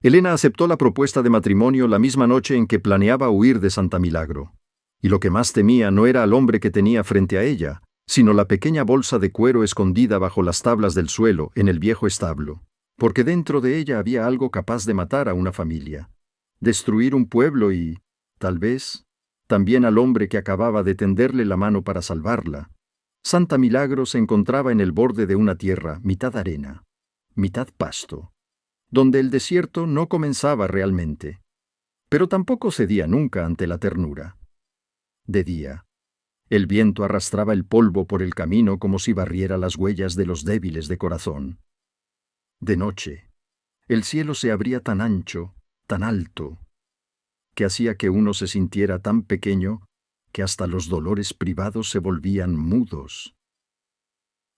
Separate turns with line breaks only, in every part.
Elena aceptó la propuesta de matrimonio la misma noche en que planeaba huir de Santa Milagro. Y lo que más temía no era al hombre que tenía frente a ella, sino la pequeña bolsa de cuero escondida bajo las tablas del suelo en el viejo establo, porque dentro de ella había algo capaz de matar a una familia, destruir un pueblo y, tal vez, también al hombre que acababa de tenderle la mano para salvarla. Santa Milagro se encontraba en el borde de una tierra, mitad arena, mitad pasto, donde el desierto no comenzaba realmente, pero tampoco cedía nunca ante la ternura. De día, el viento arrastraba el polvo por el camino como si barriera las huellas de los débiles de corazón. De noche, el cielo se abría tan ancho, tan alto, que hacía que uno se sintiera tan pequeño que hasta los dolores privados se volvían mudos.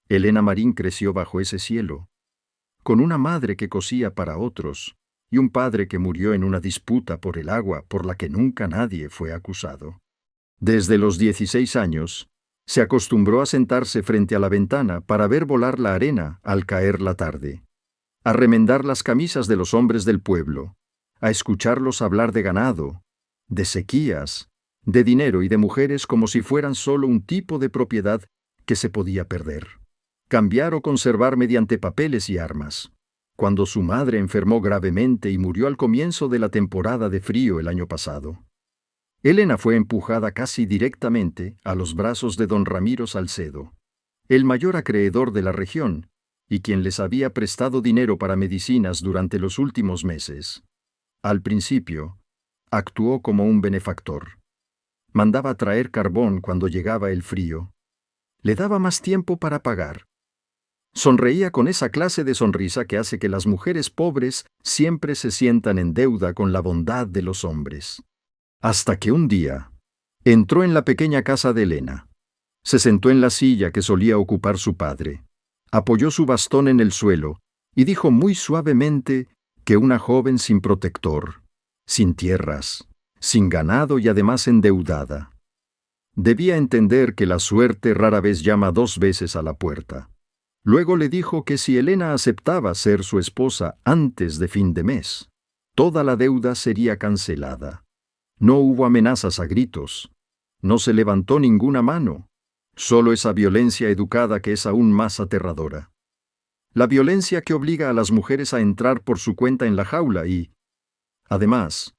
Elena Marín creció bajo ese cielo, con una madre que cosía para otros y un padre que murió en una disputa por el agua por la que nunca nadie fue acusado. Desde los 16 años, se acostumbró a sentarse frente a la ventana para ver volar la arena al caer la tarde, a remendar las camisas de los hombres del pueblo, a escucharlos hablar de ganado, de sequías, de dinero y de mujeres como si fueran solo un tipo de propiedad que se podía perder, cambiar o conservar mediante papeles y armas. Cuando su madre enfermó gravemente y murió al comienzo de la temporada de frío el año pasado, Elena fue empujada casi directamente a los brazos de don Ramiro Salcedo, el mayor acreedor de la región, y quien les había prestado dinero para medicinas durante los últimos meses. Al principio, actuó como un benefactor. Mandaba traer carbón cuando llegaba el frío. Le daba más tiempo para pagar. Sonreía con esa clase de sonrisa que hace que las mujeres pobres siempre se sientan en deuda con la bondad de los hombres. Hasta que un día, entró en la pequeña casa de Elena. Se sentó en la silla que solía ocupar su padre, apoyó su bastón en el suelo y dijo muy suavemente que una joven sin protector, sin tierras, sin ganado y además endeudada, debía entender que la suerte rara vez llama 2 veces a la puerta. Luego le dijo que si Elena aceptaba ser su esposa antes de fin de mes, toda la deuda sería cancelada. No hubo amenazas a gritos, no se levantó ninguna mano, solo esa violencia educada que es aún más aterradora. La violencia que obliga a las mujeres a entrar por su cuenta en la jaula y, además,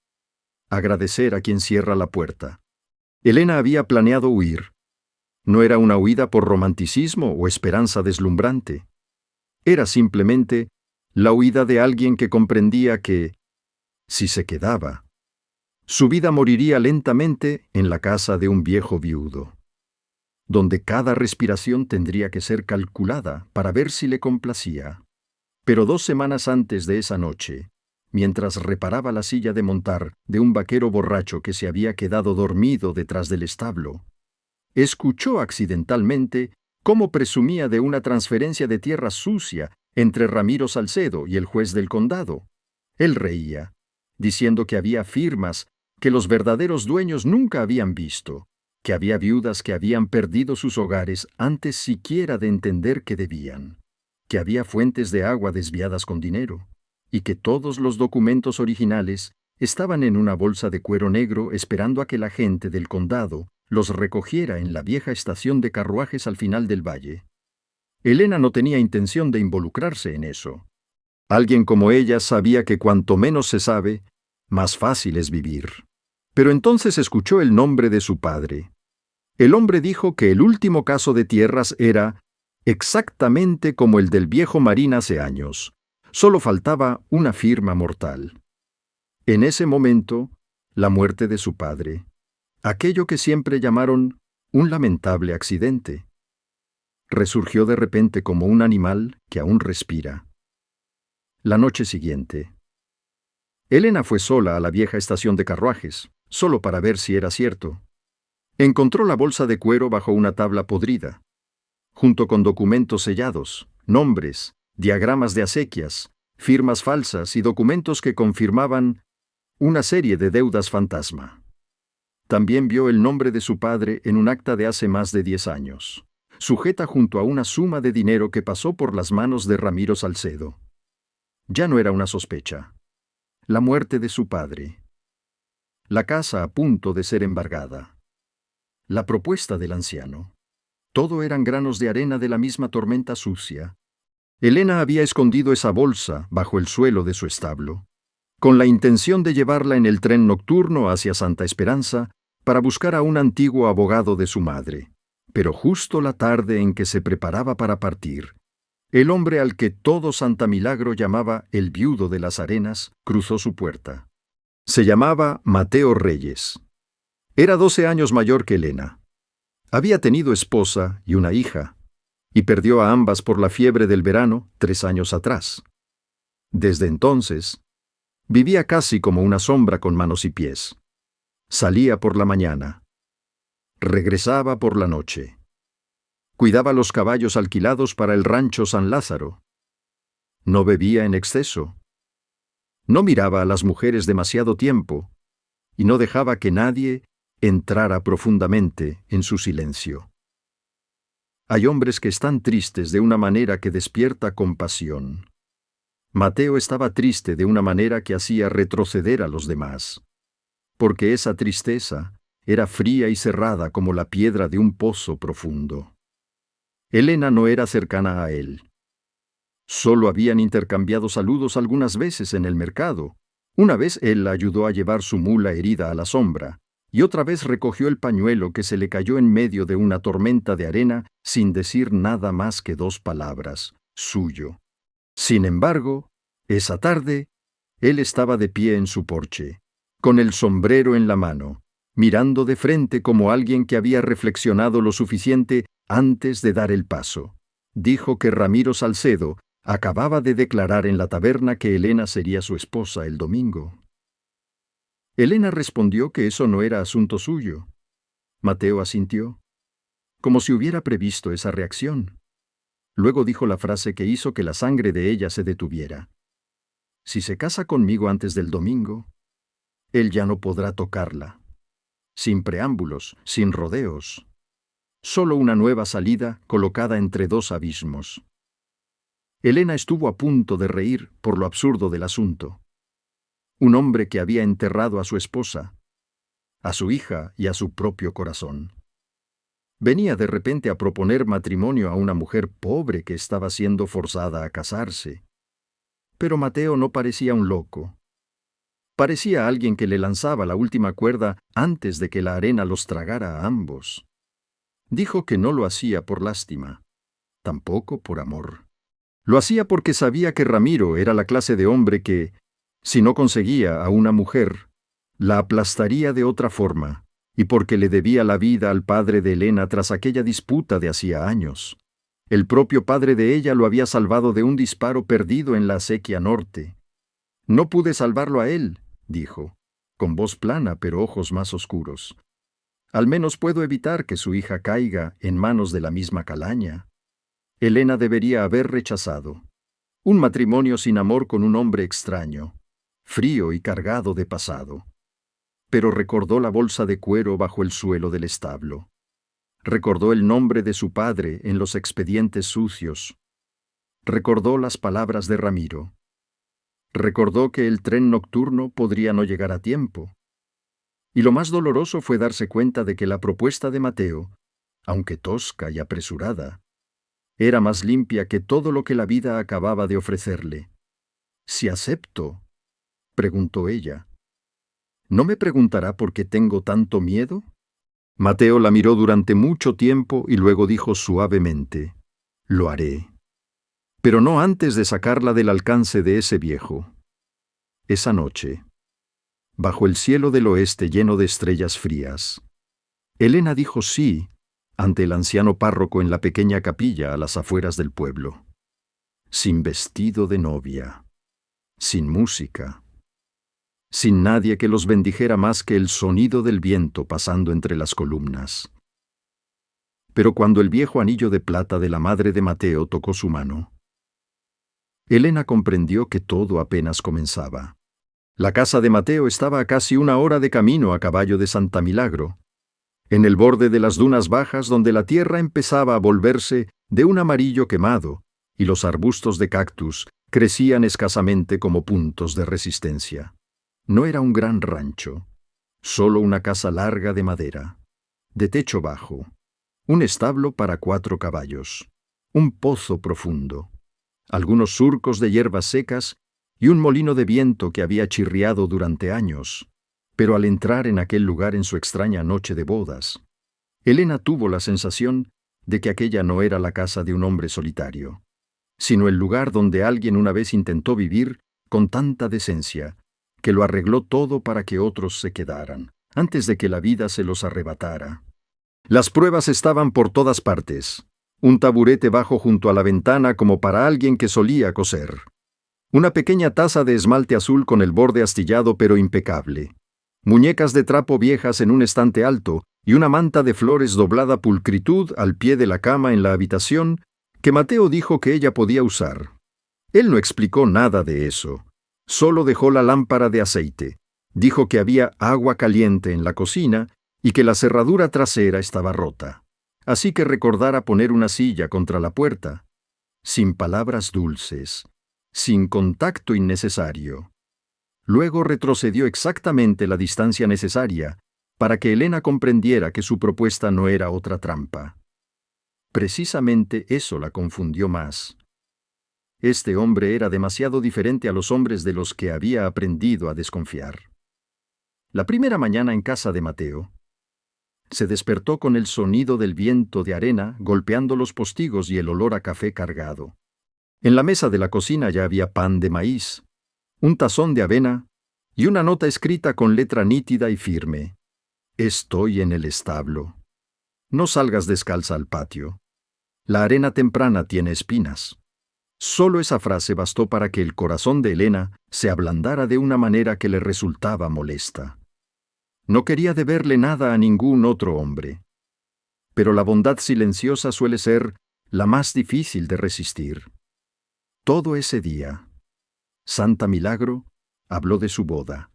agradecer a quien cierra la puerta. Elena había planeado huir. No era una huida por romanticismo o esperanza deslumbrante. Era simplemente la huida de alguien que comprendía que, si se quedaba, su vida moriría lentamente en la casa de un viejo viudo, donde cada respiración tendría que ser calculada para ver si le complacía. Pero 2 semanas antes de esa noche, mientras reparaba la silla de montar de un vaquero borracho que se había quedado dormido detrás del establo, escuchó accidentalmente cómo presumía de una transferencia de tierra sucia entre Ramiro Salcedo y el juez del condado. Él reía, diciendo que había firmas que los verdaderos dueños nunca habían visto, que había viudas que habían perdido sus hogares antes siquiera de entender que debían, que había fuentes de agua desviadas con dinero, y que todos los documentos originales estaban en una bolsa de cuero negro esperando a que la gente del condado los recogiera en la vieja estación de carruajes al final del valle. Elena no tenía intención de involucrarse en eso. Alguien como ella sabía que cuanto menos se sabe, más fácil es vivir. Pero entonces escuchó el nombre de su padre. El hombre dijo que el último caso de tierras era exactamente como el del viejo Marín hace años. Solo faltaba una firma mortal. En ese momento, la muerte de su padre, aquello que siempre llamaron un lamentable accidente, resurgió de repente como un animal que aún respira. La noche siguiente, Elena fue sola a la vieja estación de carruajes, solo para ver si era cierto. Encontró la bolsa de cuero bajo una tabla podrida, junto con documentos sellados, nombres, diagramas de acequias, firmas falsas y documentos que confirmaban una serie de deudas fantasma. También vio el nombre de su padre en un acta de hace más de 10 años, sujeta junto a una suma de dinero que pasó por las manos de Ramiro Salcedo. Ya no era una sospecha. la muerte de su padre. La casa a punto de ser embargada. La propuesta del anciano. Todo eran granos de arena de la misma tormenta sucia. Elena había escondido esa bolsa bajo el suelo de su establo, con la intención de llevarla en el tren nocturno hacia Santa Esperanza para buscar a un antiguo abogado de su madre. Pero justo la tarde en que se preparaba para partir, el hombre al que todo Santa Milagro llamaba el viudo de las arenas cruzó su puerta. Se llamaba Mateo Reyes. Era 12 años mayor que Elena. Había tenido esposa y una hija, y perdió a ambas por la fiebre del verano 3 años atrás. Desde entonces, vivía casi como una sombra con manos y pies. Salía por la mañana. Regresaba por la noche. Cuidaba los caballos alquilados para el rancho San Lázaro. No bebía en exceso. No miraba a las mujeres demasiado tiempo, y no dejaba que nadie entrara profundamente en su silencio. Hay hombres que están tristes de una manera que despierta compasión. Mateo estaba triste de una manera que hacía retroceder a los demás, porque esa tristeza era fría y cerrada como la piedra de un pozo profundo. Elena no era cercana a él. Solo habían intercambiado saludos algunas veces en el mercado. Una vez él la ayudó a llevar su mula herida a la sombra, y otra vez recogió el pañuelo que se le cayó en medio de una tormenta de arena sin decir nada más que 2 palabras: suyo. Sin embargo, esa tarde, él estaba de pie en su porche, con el sombrero en la mano, mirando de frente como alguien que había reflexionado lo suficiente antes de dar el paso. Dijo que Ramiro Salcedo acababa de declarar en la taberna que Elena sería su esposa el domingo. Elena respondió que eso no era asunto suyo. Mateo asintió, como si hubiera previsto esa reacción. Luego dijo la frase que hizo que la sangre de ella se detuviera. Si se casa conmigo antes del domingo, él ya no podrá tocarla. Sin preámbulos, sin rodeos. Solo una nueva salida colocada entre 2 abismos. Elena estuvo a punto de reír por lo absurdo del asunto. Un hombre que había enterrado a su esposa, a su hija y a su propio corazón. Venía de repente a proponer matrimonio a una mujer pobre que estaba siendo forzada a casarse. Pero Mateo no parecía un loco. Parecía alguien que le lanzaba la última cuerda antes de que la arena los tragara a ambos. Dijo que no lo hacía por lástima, tampoco por amor. Lo hacía porque sabía que Ramiro era la clase de hombre que, si no conseguía a una mujer, la aplastaría de otra forma, y porque le debía la vida al padre de Elena tras aquella disputa de hacía años. El propio padre de ella lo había salvado de un disparo perdido en la acequia norte. No pude salvarlo a él, dijo, con voz plana pero ojos más oscuros. Al menos puedo evitar que su hija caiga en manos de la misma calaña. Elena debería haber rechazado un matrimonio sin amor con un hombre extraño, frío y cargado de pasado. Pero recordó la bolsa de cuero bajo el suelo del establo. Recordó el nombre de su padre en los expedientes sucios. Recordó las palabras de Ramiro. Recordó que el tren nocturno podría no llegar a tiempo. Y lo más doloroso fue darse cuenta de que la propuesta de Mateo, aunque tosca y apresurada, era más limpia que todo lo que la vida acababa de ofrecerle. «¿Si acepto?», preguntó ella. «¿No me preguntará por qué tengo tanto miedo?». Mateo la miró durante mucho tiempo y luego dijo suavemente: «Lo haré. Pero no antes de sacarla del alcance de ese viejo». Esa noche, bajo el cielo del oeste lleno de estrellas frías, Elena dijo sí ante el anciano párroco en la pequeña capilla a las afueras del pueblo. Sin vestido de novia, sin música, sin nadie que los bendijera más que el sonido del viento pasando entre las columnas. Pero cuando el viejo anillo de plata de la madre de Mateo tocó su mano, Elena comprendió que todo apenas comenzaba. La casa de Mateo estaba a casi 1 hora de camino a caballo de Santa Milagro, en el borde de las dunas bajas donde la tierra empezaba a volverse de un amarillo quemado y los arbustos de cactus crecían escasamente como puntos de resistencia. No era un gran rancho, solo una casa larga de madera, de techo bajo, un establo para 4 caballos, un pozo profundo, algunos surcos de hierbas secas y un molino de viento que había chirriado durante años. Pero al entrar en aquel lugar en su extraña noche de bodas, Elena tuvo la sensación de que aquella no era la casa de un hombre solitario, sino el lugar donde alguien una vez intentó vivir con tanta decencia, que lo arregló todo para que otros se quedaran, antes de que la vida se los arrebatara. Las pruebas estaban por todas partes. Un taburete bajo junto a la ventana como para alguien que solía coser. Una pequeña taza de esmalte azul con el borde astillado pero impecable. Muñecas de trapo viejas en un estante alto y una manta de flores doblada pulcritud al pie de la cama en la habitación que Mateo dijo que ella podía usar. Él no explicó nada de eso. Solo dejó la lámpara de aceite. Dijo que había agua caliente en la cocina y que la cerradura trasera estaba rota. Así que recordara poner una silla contra la puerta. Sin palabras dulces, sin contacto innecesario. Luego retrocedió exactamente la distancia necesaria para que Elena comprendiera que su propuesta no era otra trampa. Precisamente eso la confundió más. Este hombre era demasiado diferente a los hombres de los que había aprendido a desconfiar. La primera mañana en casa de Mateo, se despertó con el sonido del viento de arena golpeando los postigos y el olor a café cargado. En la mesa de la cocina ya había pan de maíz, un tazón de avena y una nota escrita con letra nítida y firme. Estoy en el establo. No salgas descalza al patio. La arena temprana tiene espinas. Solo esa frase bastó para que el corazón de Elena se ablandara de una manera que le resultaba molesta. No quería deberle nada a ningún otro hombre. Pero la bondad silenciosa suele ser la más difícil de resistir. Todo ese día, Santa Milagro habló de su boda.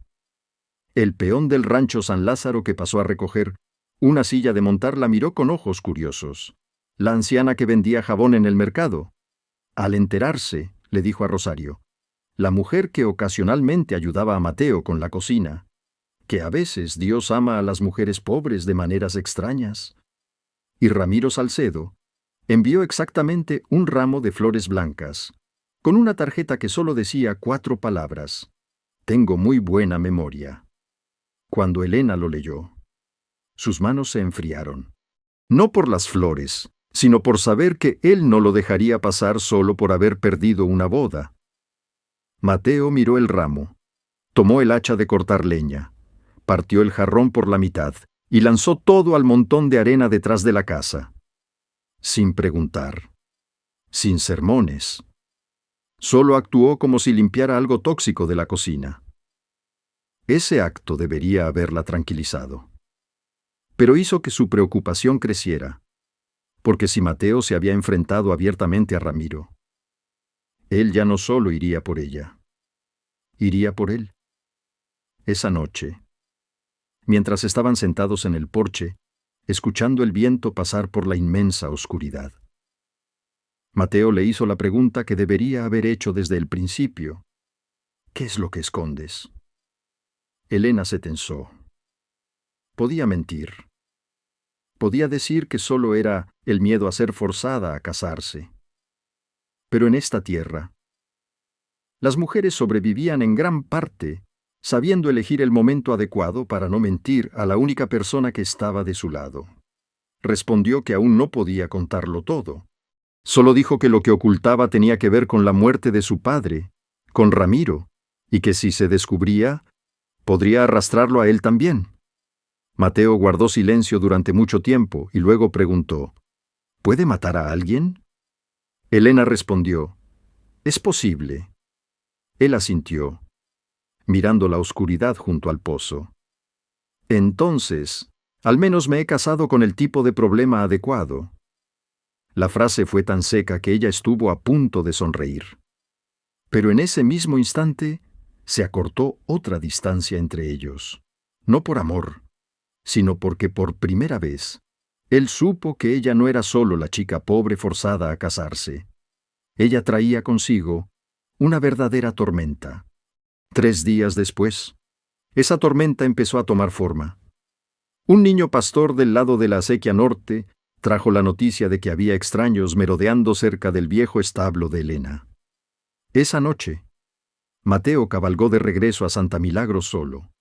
El peón del rancho San Lázaro que pasó a recoger una silla de montar la miró con ojos curiosos. La anciana que vendía jabón en el mercado. Al enterarse, le dijo a Rosario, la mujer que ocasionalmente ayudaba a Mateo con la cocina, que a veces Dios ama a las mujeres pobres de maneras extrañas. Y Ramiro Salcedo envió exactamente un ramo de flores blancas, con una tarjeta que solo decía 4 palabras. Tengo muy buena memoria. Cuando Elena lo leyó, sus manos se enfriaron. No por las flores, sino por saber que él no lo dejaría pasar solo por haber perdido una boda. Mateo miró el ramo, tomó el hacha de cortar leña, partió el jarrón por la mitad y lanzó todo al montón de arena detrás de la casa. Sin preguntar, sin sermones. Solo actuó como si limpiara algo tóxico de la cocina. Ese acto debería haberla tranquilizado. Pero hizo que su preocupación creciera, porque si Mateo se había enfrentado abiertamente a Ramiro, él ya no solo iría por ella, iría por él. Esa noche, mientras estaban sentados en el porche, escuchando el viento pasar por la inmensa oscuridad, Mateo le hizo la pregunta que debería haber hecho desde el principio. ¿Qué es lo que escondes? Elena se tensó. Podía mentir. Podía decir que solo era el miedo a ser forzada a casarse. Pero en esta tierra, las mujeres sobrevivían en gran parte sabiendo elegir el momento adecuado para no mentir a la única persona que estaba de su lado. Respondió que aún no podía contarlo todo. Solo dijo que lo que ocultaba tenía que ver con la muerte de su padre, con Ramiro, y que si se descubría, podría arrastrarlo a él también. Mateo guardó silencio durante mucho tiempo y luego preguntó, ¿puede matar a alguien? Elena respondió, es posible. Él asintió, mirando la oscuridad junto al pozo. Entonces, al menos me he casado con el tipo de problema adecuado. La frase fue tan seca que ella estuvo a punto de sonreír. Pero en ese mismo instante se acortó otra distancia entre ellos, no por amor, sino porque por primera vez él supo que ella no era solo la chica pobre forzada a casarse. Ella traía consigo Una verdadera tormenta. 3 días después, esa tormenta empezó a tomar forma. Un niño pastor del lado de la acequia norte trajo la noticia de que había extraños merodeando cerca del viejo establo de Elena. Esa noche, Mateo cabalgó de regreso a Santa Milagro solo,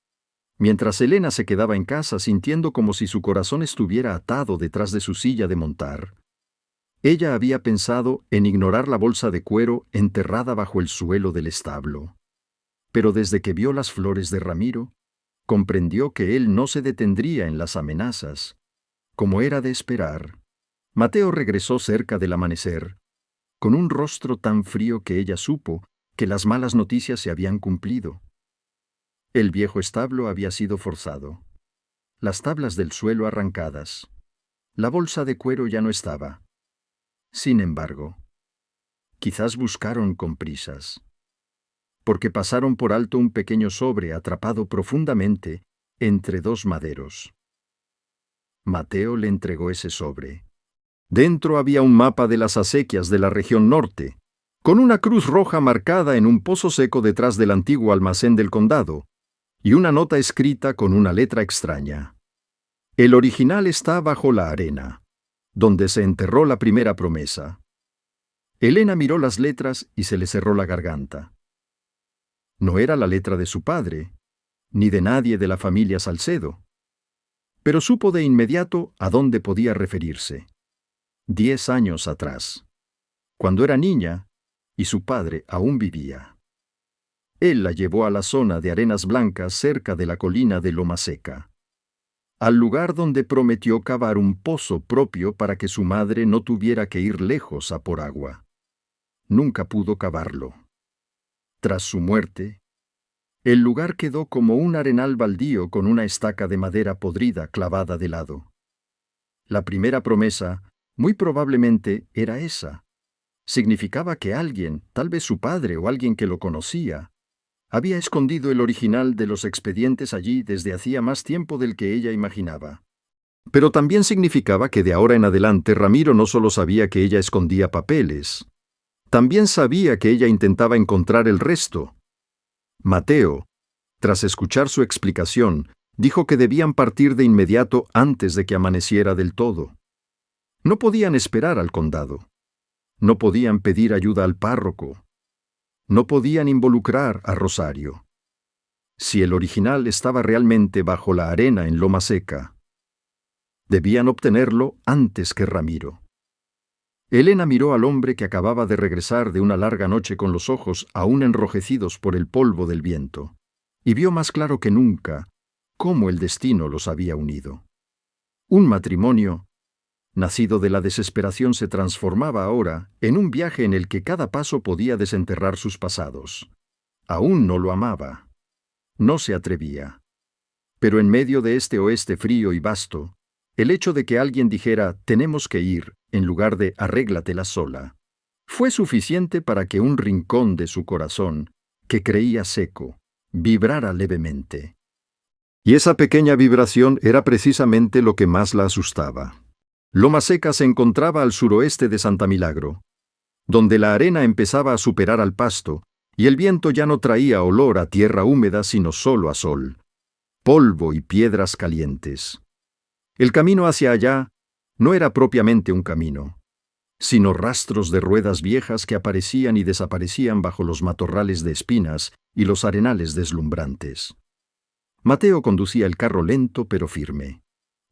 mientras Elena se quedaba en casa sintiendo como si su corazón estuviera atado detrás de su silla de montar. Ella había pensado en ignorar la bolsa de cuero enterrada bajo el suelo del establo. Pero desde que vio las flores de Ramiro, comprendió que él no se detendría en las amenazas. Como era de esperar, Mateo regresó cerca del amanecer, con un rostro tan frío que ella supo que las malas noticias se habían cumplido. El viejo establo había sido forzado, las tablas del suelo arrancadas, la bolsa de cuero ya no estaba. Sin embargo, quizás buscaron con prisas, porque pasaron por alto un pequeño sobre atrapado profundamente entre 2 maderos. Mateo le entregó ese sobre. Dentro había un mapa de las acequias de la región norte, con una cruz roja marcada en un pozo seco detrás del antiguo almacén del condado, y una nota escrita con una letra extraña. El original está bajo la arena, donde se enterró la primera promesa. Elena miró las letras y se le cerró la garganta. No era la letra de su padre, ni de nadie de la familia Salcedo, pero supo de inmediato a dónde podía referirse. 10 años atrás, cuando era niña y su padre aún vivía. Él la llevó a la zona de arenas blancas cerca de la colina de Loma Seca, al lugar donde prometió cavar un pozo propio para que su madre no tuviera que ir lejos a por agua. Nunca pudo cavarlo. Tras su muerte, el lugar quedó como un arenal baldío con una estaca de madera podrida clavada de lado. La primera promesa, muy probablemente, era esa. Significaba que alguien, tal vez su padre o alguien que lo conocía, había escondido el original de los expedientes allí desde hacía más tiempo del que ella imaginaba. Pero también significaba que de ahora en adelante Ramiro no solo sabía que ella escondía papeles, también sabía que ella intentaba encontrar el resto. Mateo, tras escuchar su explicación, dijo que debían partir de inmediato antes de que amaneciera del todo. No podían esperar al condado. No podían pedir ayuda al párroco. No podían involucrar a Rosario. Si el original estaba realmente bajo la arena en Loma Seca, debían obtenerlo antes que Ramiro. Elena miró al hombre que acababa de regresar de una larga noche con los ojos aún enrojecidos por el polvo del viento, y vio más claro que nunca cómo el destino los había unido. Un matrimonio, nacido de la desesperación, se transformaba ahora en un viaje en el que cada paso podía desenterrar sus pasados. Aún no lo amaba. No se atrevía. Pero en medio de este oeste frío y vasto, el hecho de que alguien dijera «tenemos que ir» en lugar de «arréglatela sola», fue suficiente para que un rincón de su corazón, que creía seco, vibrara levemente. Y esa pequeña vibración era precisamente lo que más la asustaba. Loma Seca se encontraba al suroeste de Santa Milagro, donde la arena empezaba a superar al pasto, y el viento ya no traía olor a tierra húmeda sino solo a sol, polvo y piedras calientes. El camino hacia allá no era propiamente un camino, sino rastros de ruedas viejas que aparecían y desaparecían bajo los matorrales de espinas y los arenales deslumbrantes. Mateo conducía el carro lento pero firme,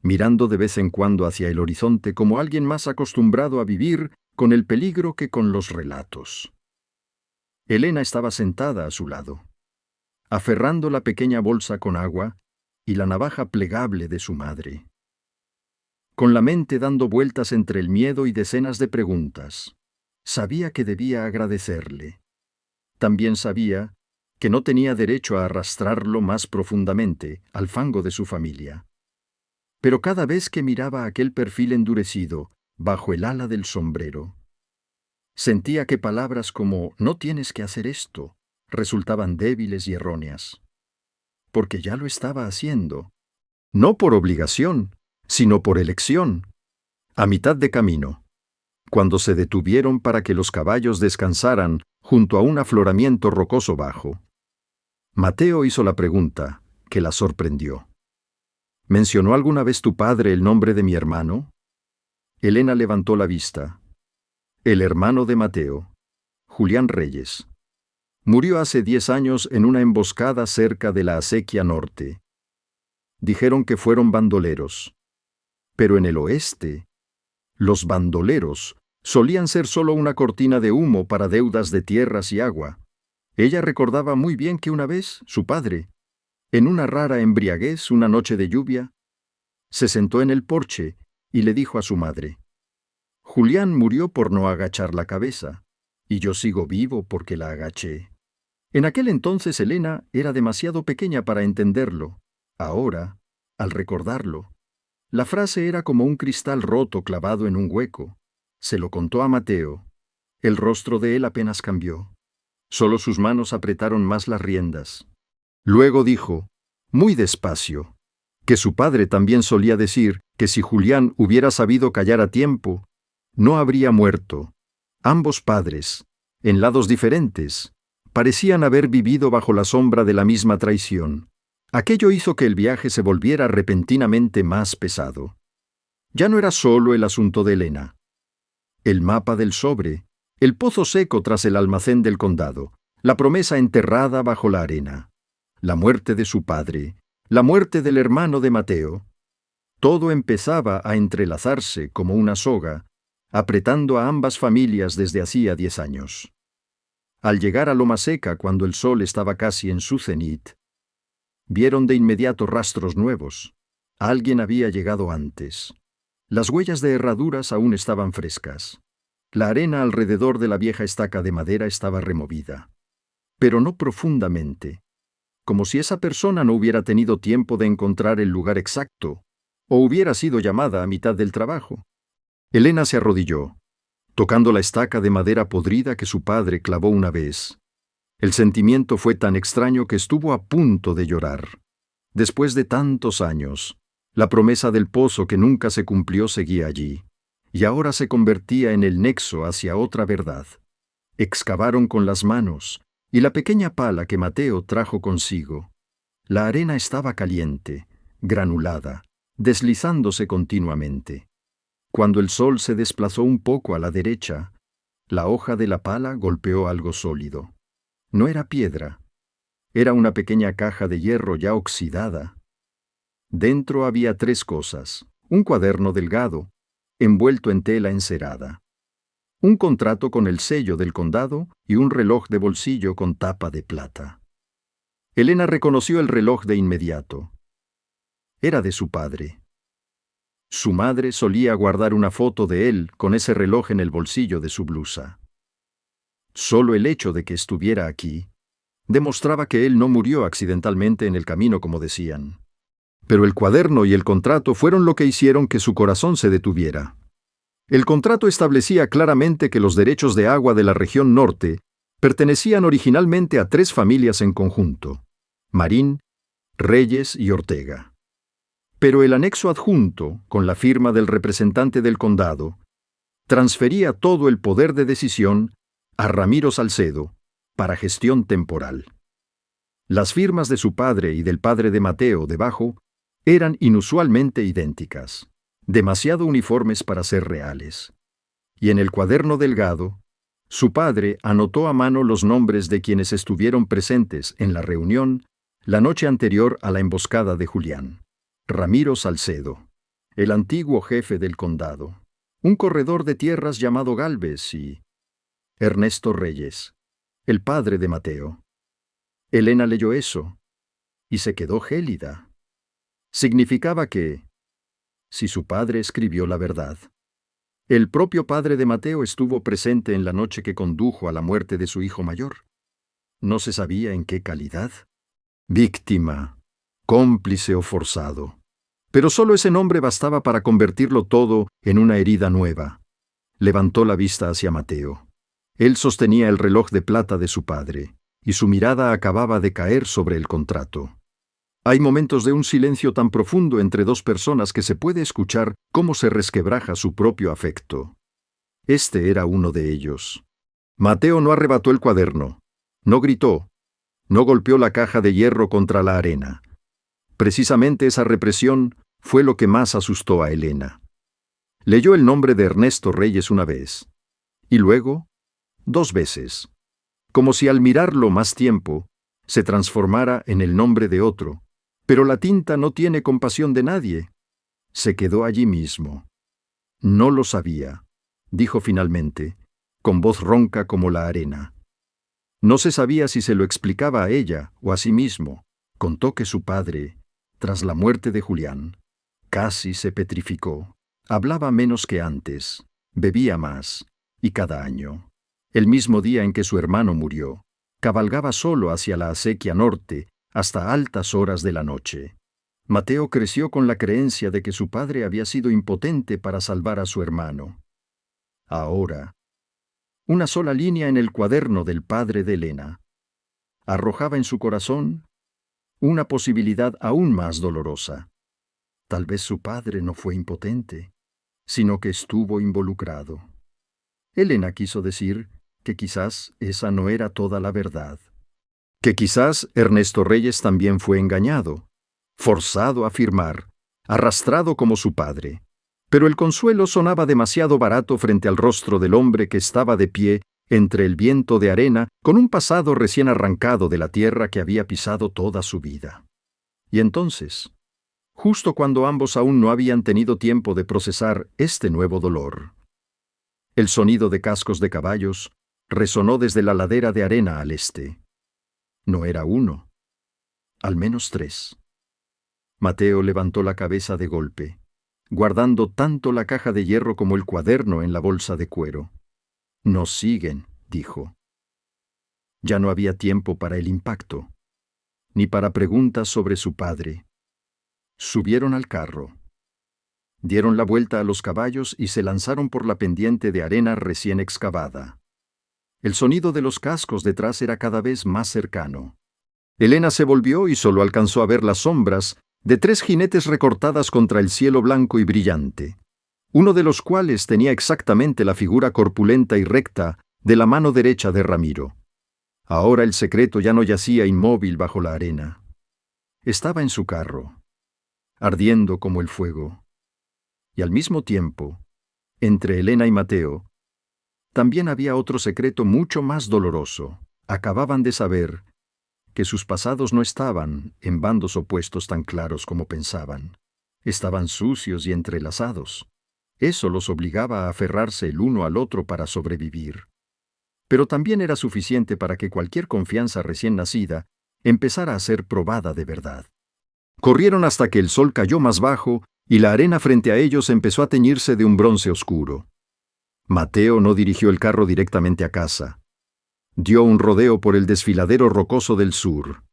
mirando de vez en cuando hacia el horizonte como alguien más acostumbrado a vivir con el peligro que con los relatos. Elena estaba sentada a su lado, aferrando la pequeña bolsa con agua y la navaja plegable de su madre, con la mente dando vueltas entre el miedo y decenas de preguntas. Sabía que debía agradecerle. También sabía que no tenía derecho a arrastrarlo más profundamente al fango de su familia. Pero cada vez que miraba aquel perfil endurecido bajo el ala del sombrero, sentía que palabras como «no tienes que hacer esto» resultaban débiles y erróneas. Porque ya lo estaba haciendo, no por obligación, sino por elección. A mitad de camino, cuando se detuvieron para que los caballos descansaran junto a un afloramiento rocoso bajo. Mateo hizo la pregunta, que la sorprendió. ¿Mencionó alguna vez tu padre el nombre de mi hermano? Elena levantó la vista. El hermano de Mateo, Julián Reyes. Murió hace 10 años en una emboscada cerca de la Acequia Norte. Dijeron que fueron bandoleros. Pero en el oeste, los bandoleros solían ser solo una cortina de humo para deudas de tierras y agua. Ella recordaba muy bien que una vez, su padre, en una rara embriaguez una noche de lluvia, se sentó en el porche y le dijo a su madre: Julián murió por no agachar la cabeza, y yo sigo vivo porque la agaché. En aquel entonces Elena era demasiado pequeña para entenderlo. Ahora, al recordarlo, la frase era como un cristal roto clavado en un hueco. Se lo contó a Mateo. El rostro de él apenas cambió. Solo sus manos apretaron más las riendas. Luego dijo, muy despacio, que su padre también solía decir que si Julián hubiera sabido callar a tiempo, no habría muerto. Ambos padres, en lados diferentes, parecían haber vivido bajo la sombra de la misma traición. Aquello hizo que el viaje se volviera repentinamente más pesado. Ya no era solo el asunto de Elena. El mapa del sobre, el pozo seco tras el almacén del condado, la promesa enterrada bajo la arena, la muerte de su padre, la muerte del hermano de Mateo. Todo empezaba a entrelazarse como una soga, apretando a ambas familias desde hacía 10 años. Al llegar a Loma Seca, cuando el sol estaba casi en su cenit, vieron de inmediato rastros nuevos. Alguien había llegado antes. Las huellas de herraduras aún estaban frescas. La arena alrededor de la vieja estaca de madera estaba removida, pero no profundamente, como si esa persona no hubiera tenido tiempo de encontrar el lugar exacto, o hubiera sido llamada a mitad del trabajo. Elena se arrodilló, tocando la estaca de madera podrida que su padre clavó una vez. El sentimiento fue tan extraño que estuvo a punto de llorar. Después de tantos años, la promesa del pozo que nunca se cumplió seguía allí, y ahora se convertía en el nexo hacia otra verdad. Excavaron con las manos, y la pequeña pala que Mateo trajo consigo. La arena estaba caliente, granulada, deslizándose continuamente. Cuando el sol se desplazó un poco a la derecha, la hoja de la pala golpeó algo sólido. No era piedra. Era una pequeña caja de hierro ya oxidada. Dentro había 3 cosas: un cuaderno delgado, envuelto en tela encerada, un contrato con el sello del condado y un reloj de bolsillo con tapa de plata. Elena reconoció el reloj de inmediato. Era de su padre. Su madre solía guardar una foto de él con ese reloj en el bolsillo de su blusa. Solo el hecho de que estuviera aquí demostraba que él no murió accidentalmente en el camino, como decían. Pero el cuaderno y el contrato fueron lo que hicieron que su corazón se detuviera. El contrato establecía claramente que los derechos de agua de la región norte pertenecían originalmente a 3 familias en conjunto: Marín, Reyes y Ortega. Pero el anexo adjunto, con la firma del representante del condado, transfería todo el poder de decisión a Ramiro Salcedo, para gestión temporal. Las firmas de su padre y del padre de Mateo debajo eran inusualmente idénticas, demasiado uniformes para ser reales. Y en el cuaderno delgado, su padre anotó a mano los nombres de quienes estuvieron presentes en la reunión la noche anterior a la emboscada de Julián: Ramiro Salcedo, el antiguo jefe del condado, un corredor de tierras llamado Gálvez y Ernesto Reyes, el padre de Mateo. Elena leyó eso y se quedó gélida. Significaba que, si su padre escribió la verdad, el propio padre de Mateo estuvo presente en la noche que condujo a la muerte de su hijo mayor. No se sabía en qué calidad. Víctima, cómplice o forzado. Pero solo ese nombre bastaba para convertirlo todo en una herida nueva. Levantó la vista hacia Mateo. Él sostenía el reloj de plata de su padre, y su mirada acababa de caer sobre el contrato. Hay momentos de un silencio tan profundo entre 2 personas que se puede escuchar cómo se resquebraja su propio afecto. Este era uno de ellos. Mateo no arrebató el cuaderno, no gritó, no golpeó la caja de hierro contra la arena. Precisamente esa represión fue lo que más asustó a Elena. Leyó el nombre de Ernesto Reyes una vez, y luego 2 veces, como si al mirarlo más tiempo se transformara en el nombre de otro. Pero la tinta no tiene compasión de nadie. Se quedó allí mismo. No lo sabía, dijo finalmente, con voz ronca como la arena. No se sabía si se lo explicaba a ella o a sí mismo. Contó que su padre, tras la muerte de Julián, casi se petrificó. Hablaba menos que antes, bebía más, y cada año, el mismo día en que su hermano murió, cabalgaba solo hacia la acequia norte hasta altas horas de la noche. Mateo creció con la creencia de que su padre había sido impotente para salvar a su hermano. Ahora, una sola línea en el cuaderno del padre de Elena arrojaba en su corazón una posibilidad aún más dolorosa. Tal vez su padre no fue impotente, sino que estuvo involucrado. Elena quiso decir que quizás esa no era toda la verdad, que quizás Ernesto Reyes también fue engañado, forzado a firmar, arrastrado como su padre. Pero el consuelo sonaba demasiado barato frente al rostro del hombre que estaba de pie entre el viento de arena con un pasado recién arrancado de la tierra que había pisado toda su vida. Y entonces, justo cuando ambos aún no habían tenido tiempo de procesar este nuevo dolor, el sonido de cascos de caballos resonó desde la ladera de arena al este. No era uno, al menos 3. Mateo levantó la cabeza de golpe, guardando tanto la caja de hierro como el cuaderno en la bolsa de cuero. «Nos siguen», dijo. Ya no había tiempo para el impacto, ni para preguntas sobre su padre. Subieron al carro. Dieron la vuelta a los caballos y se lanzaron por la pendiente de arena recién excavada. El sonido de los cascos detrás era cada vez más cercano. Elena se volvió y solo alcanzó a ver las sombras de 3 jinetes recortadas contra el cielo blanco y brillante, uno de los cuales tenía exactamente la figura corpulenta y recta de la mano derecha de Ramiro. Ahora el secreto ya no yacía inmóvil bajo la arena. Estaba en su carro, ardiendo como el fuego. Y al mismo tiempo, entre Elena y Mateo, también había otro secreto mucho más doloroso. Acababan de saber que sus pasados no estaban en bandos opuestos tan claros como pensaban. Estaban sucios y entrelazados. Eso los obligaba a aferrarse el uno al otro para sobrevivir. Pero también era suficiente para que cualquier confianza recién nacida empezara a ser probada de verdad. Corrieron hasta que el sol cayó más bajo y la arena frente a ellos empezó a teñirse de un bronce oscuro. Mateo no dirigió el carro directamente a casa. Dio un rodeo por el desfiladero rocoso del sur.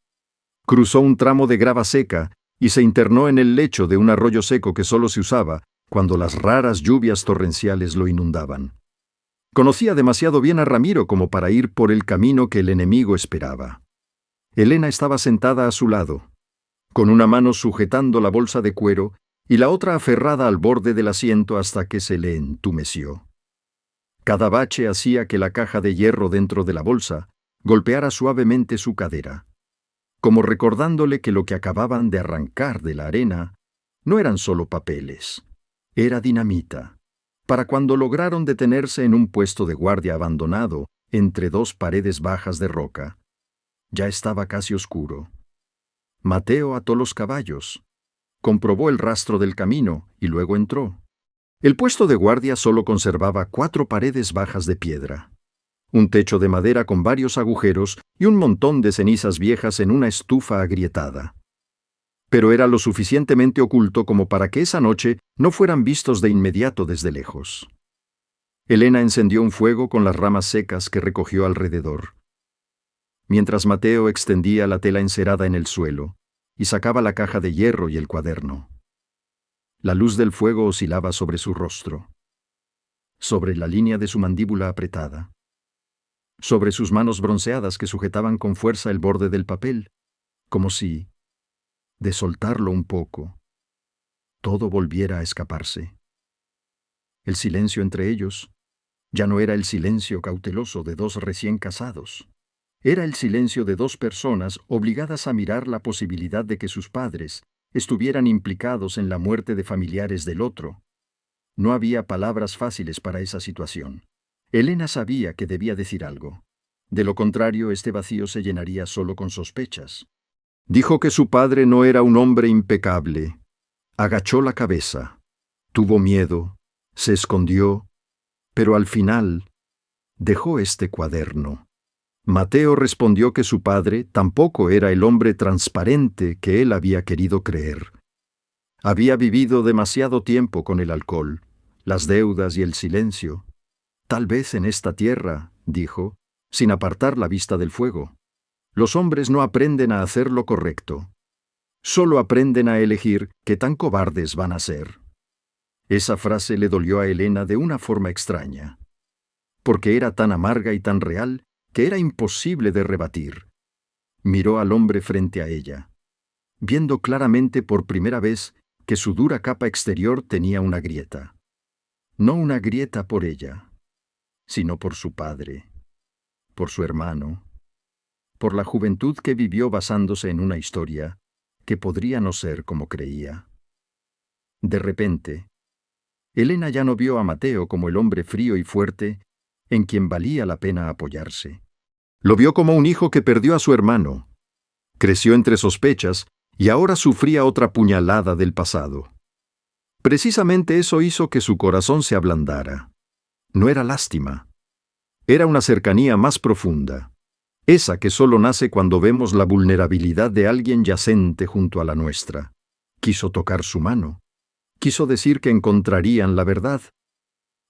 Cruzó un tramo de grava seca y se internó en el lecho de un arroyo seco que solo se usaba cuando las raras lluvias torrenciales lo inundaban. Conocía demasiado bien a Ramiro como para ir por el camino que el enemigo esperaba. Elena estaba sentada a su lado, con una mano sujetando la bolsa de cuero y la otra aferrada al borde del asiento hasta que se le entumeció. Cada bache hacía que la caja de hierro dentro de la bolsa golpeara suavemente su cadera, como recordándole que lo que acababan de arrancar de la arena no eran solo papeles, era dinamita, para cuando lograron detenerse en un puesto de guardia abandonado entre 2 paredes bajas de roca. Ya estaba casi oscuro. Mateo ató los caballos, comprobó el rastro del camino y luego entró. El puesto de guardia solo conservaba 4 paredes bajas de piedra, un techo de madera con varios agujeros y un montón de cenizas viejas en una estufa agrietada. Pero era lo suficientemente oculto como para que esa noche no fueran vistos de inmediato desde lejos. Elena encendió un fuego con las ramas secas que recogió alrededor, mientras Mateo extendía la tela encerada en el suelo y sacaba la caja de hierro y el cuaderno. La luz del fuego oscilaba sobre su rostro, sobre la línea de su mandíbula apretada, sobre sus manos bronceadas que sujetaban con fuerza el borde del papel, como si, de soltarlo un poco, todo volviera a escaparse. El silencio entre ellos Ya no era el silencio cauteloso de dos recién casados. Era el silencio de dos personas obligadas a mirar la posibilidad de que sus padres estuvieran implicados en la muerte de familiares del otro. No había palabras fáciles para esa situación. Elena sabía que debía decir algo. De lo contrario, este vacío se llenaría solo con sospechas. Dijo que su padre no era un hombre impecable. Agachó la cabeza. Tuvo miedo. Se escondió. Pero al final dejó este cuaderno. Mateo respondió que su padre tampoco era el hombre transparente que él había querido creer. Había vivido demasiado tiempo con el alcohol, las deudas y el silencio. Tal vez en esta tierra, dijo, sin apartar la vista del fuego. Los hombres no aprenden a hacer lo correcto. Solo aprenden a elegir qué tan cobardes van a ser. Esa frase le dolió a Elena de una forma extraña, porque era tan amarga y tan real que era imposible de rebatir. Miró al hombre frente a ella, viendo claramente por primera vez que su dura capa exterior tenía una grieta. No una grieta por ella, sino por su padre, por su hermano, por la juventud que vivió basándose en una historia que podría no ser como creía. De repente, Elena ya no vio a Mateo como el hombre frío y fuerte en quien valía la pena apoyarse. Lo vio como un hijo que perdió a su hermano. Creció entre sospechas y ahora sufría otra puñalada del pasado. Precisamente eso hizo que su corazón se ablandara. No era lástima. Era una cercanía más profunda, esa que solo nace cuando vemos la vulnerabilidad de alguien yacente junto a la nuestra. Quiso tocar su mano. Quiso decir que encontrarían la verdad.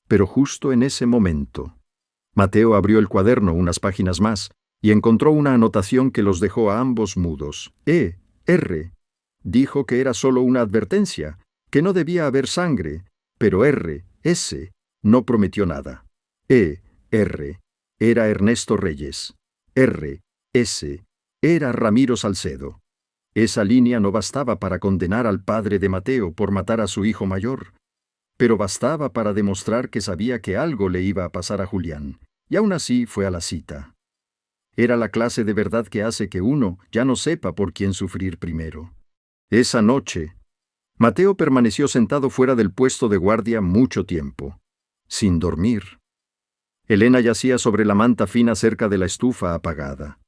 Pero justo en ese momento, Mateo abrió el cuaderno unas páginas más y encontró una anotación que los dejó a ambos mudos. R. Dijo que era solo una advertencia, que no debía haber sangre, pero S. no prometió nada. R. Era Ernesto Reyes. S. Era Ramiro Salcedo. Esa línea no bastaba para condenar al padre de Mateo por matar a su hijo mayor, pero bastaba para demostrar que sabía que algo le iba a pasar a Julián, y aún así fue a la cita. Era la clase de verdad que hace que uno ya no sepa por quién sufrir primero. Esa noche, Mateo permaneció sentado fuera del puesto de guardia mucho tiempo, sin dormir. Elena yacía sobre la manta fina cerca de la estufa apagada,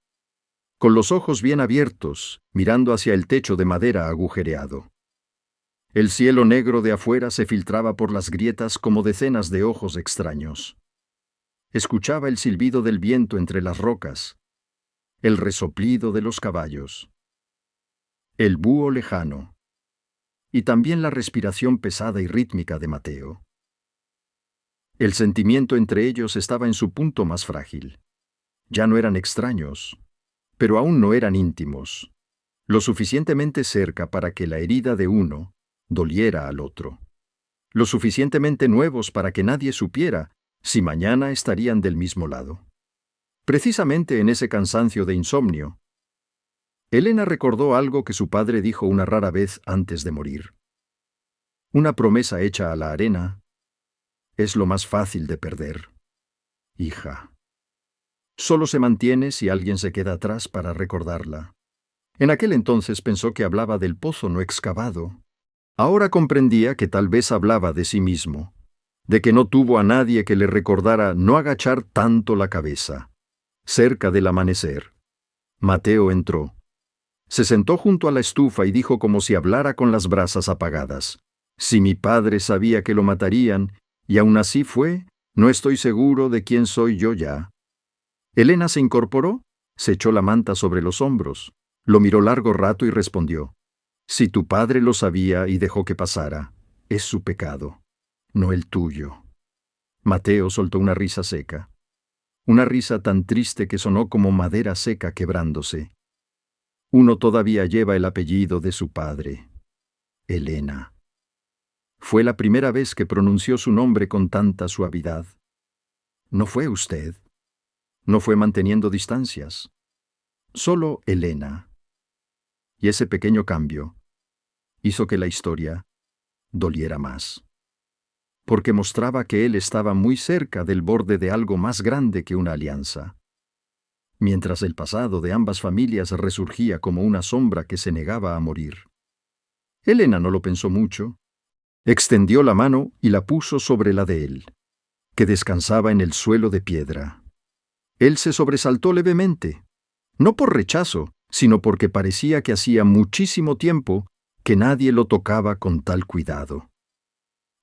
con los ojos bien abiertos, mirando hacia el techo de madera agujereado. El cielo negro de afuera se filtraba por las grietas como decenas de ojos extraños. Escuchaba el silbido del viento entre las rocas, el resoplido de los caballos, el búho lejano, y también la respiración pesada y rítmica de Mateo. El sentimiento entre ellos estaba en su punto más frágil. Ya no eran extraños, pero aún no eran íntimos, lo suficientemente cerca para que la herida de uno doliera al otro, lo suficientemente nuevos para que nadie supiera si mañana estarían del mismo lado. Precisamente en ese cansancio de insomnio, Elena recordó algo que su padre dijo una rara vez antes de morir. Una promesa hecha a la arena es lo más fácil de perder. Hija. Solo se mantiene si alguien se queda atrás para recordarla. En aquel entonces pensó que hablaba del pozo no excavado. Ahora comprendía que tal vez hablaba de sí mismo, de que no tuvo a nadie que le recordara no agachar tanto la cabeza. Cerca del amanecer, Mateo entró. Se sentó junto a la estufa y dijo como si hablara con las brasas apagadas. Si mi padre sabía que lo matarían, y aún así fue, no estoy seguro de quién soy yo ya. Elena se incorporó, se echó la manta sobre los hombros, lo miró largo rato y respondió: si tu padre lo sabía y dejó que pasara, es su pecado, no el tuyo. Mateo soltó una risa seca, una risa tan triste que sonó como madera seca quebrándose. Uno todavía lleva el apellido de su padre, Elena. Fue la primera vez que pronunció su nombre con tanta suavidad. No fue usted. No fue manteniendo distancias. Solo Elena. Y ese pequeño cambio hizo que la historia doliera más. porque mostraba que él estaba muy cerca del borde de algo más grande que una alianza. Mientras el pasado de ambas familias resurgía como una sombra que se negaba a morir. Elena no lo pensó mucho. Extendió la mano y la puso sobre la de él, que descansaba en el suelo de piedra. Él se sobresaltó levemente, no por rechazo, sino porque parecía que hacía muchísimo tiempo que nadie lo tocaba con tal cuidado.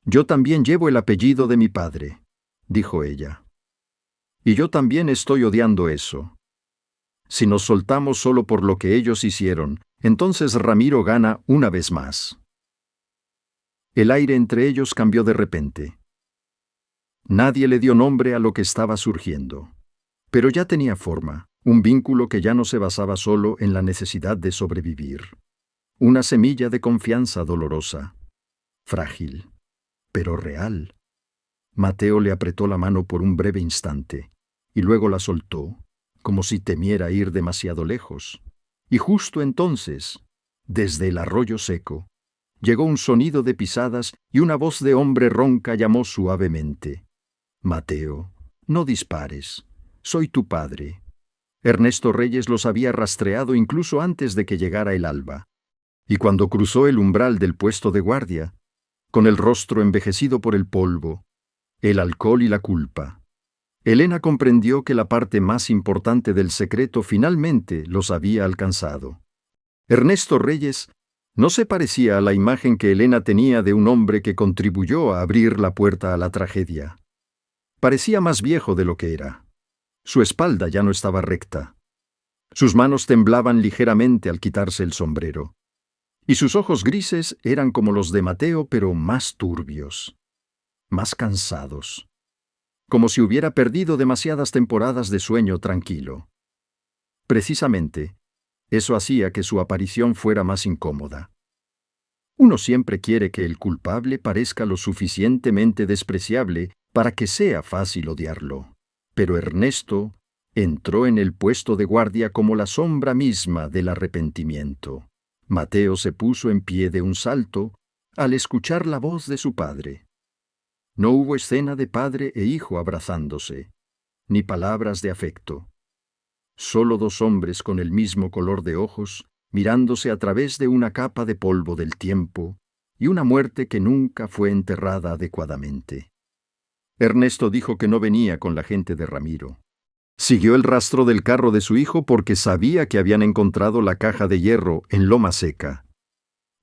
«Yo también llevo el apellido de mi padre», dijo ella. «Y yo también estoy odiando eso. Si nos soltamos solo por lo que ellos hicieron, entonces Ramiro gana una vez más». El aire entre ellos cambió de repente. Nadie le dio nombre a lo que estaba surgiendo, pero ya tenía forma, un vínculo que ya no se basaba solo en la necesidad de sobrevivir. Una semilla de confianza dolorosa, frágil, pero real. Mateo le apretó la mano por un breve instante, y luego la soltó, como si temiera ir demasiado lejos. Y justo entonces, desde el arroyo seco, llegó un sonido de pisadas y una voz de hombre ronca llamó suavemente: «Mateo, no dispares. Soy tu padre». Ernesto Reyes los había rastreado incluso antes de que llegara el alba. Y cuando cruzó el umbral del puesto de guardia, con el rostro envejecido por el polvo, el alcohol y la culpa, Elena comprendió que la parte más importante del secreto finalmente los había alcanzado. Ernesto Reyes no se parecía a la imagen que Elena tenía de un hombre que contribuyó a abrir la puerta a la tragedia. Parecía más viejo de lo que era. Su espalda ya no estaba recta. Sus manos temblaban ligeramente al quitarse el sombrero. Y sus ojos grises eran como los de Mateo, pero más turbios, más cansados, como si hubiera perdido demasiadas temporadas de sueño tranquilo. Precisamente, eso hacía que su aparición fuera más incómoda. Uno siempre quiere que el culpable parezca lo suficientemente despreciable para que sea fácil odiarlo. Pero Ernesto entró en el puesto de guardia como la sombra misma del arrepentimiento. Mateo se puso en pie de un salto al escuchar la voz de su padre. No hubo escena de padre e hijo abrazándose, ni palabras de afecto. Solo dos hombres con el mismo color de ojos, mirándose a través de una capa de polvo del tiempo y una muerte que nunca fue enterrada adecuadamente. Ernesto dijo que no venía con la gente de Ramiro. Siguió el rastro del carro de su hijo porque sabía que habían encontrado la caja de hierro en Loma Seca.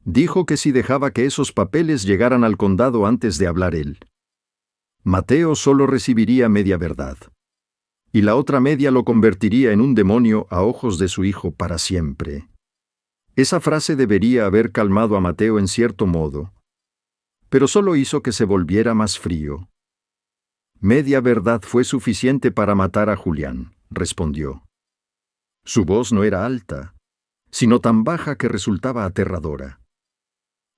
Dijo que si dejaba que esos papeles llegaran al condado antes de hablar él, Mateo solo recibiría media verdad, y la otra media lo convertiría en un demonio a ojos de su hijo para siempre. Esa frase debería haber calmado a Mateo en cierto modo, pero solo hizo que se volviera más frío. «Media verdad fue suficiente para matar a Julián», respondió. Su voz no era alta, sino tan baja que resultaba aterradora.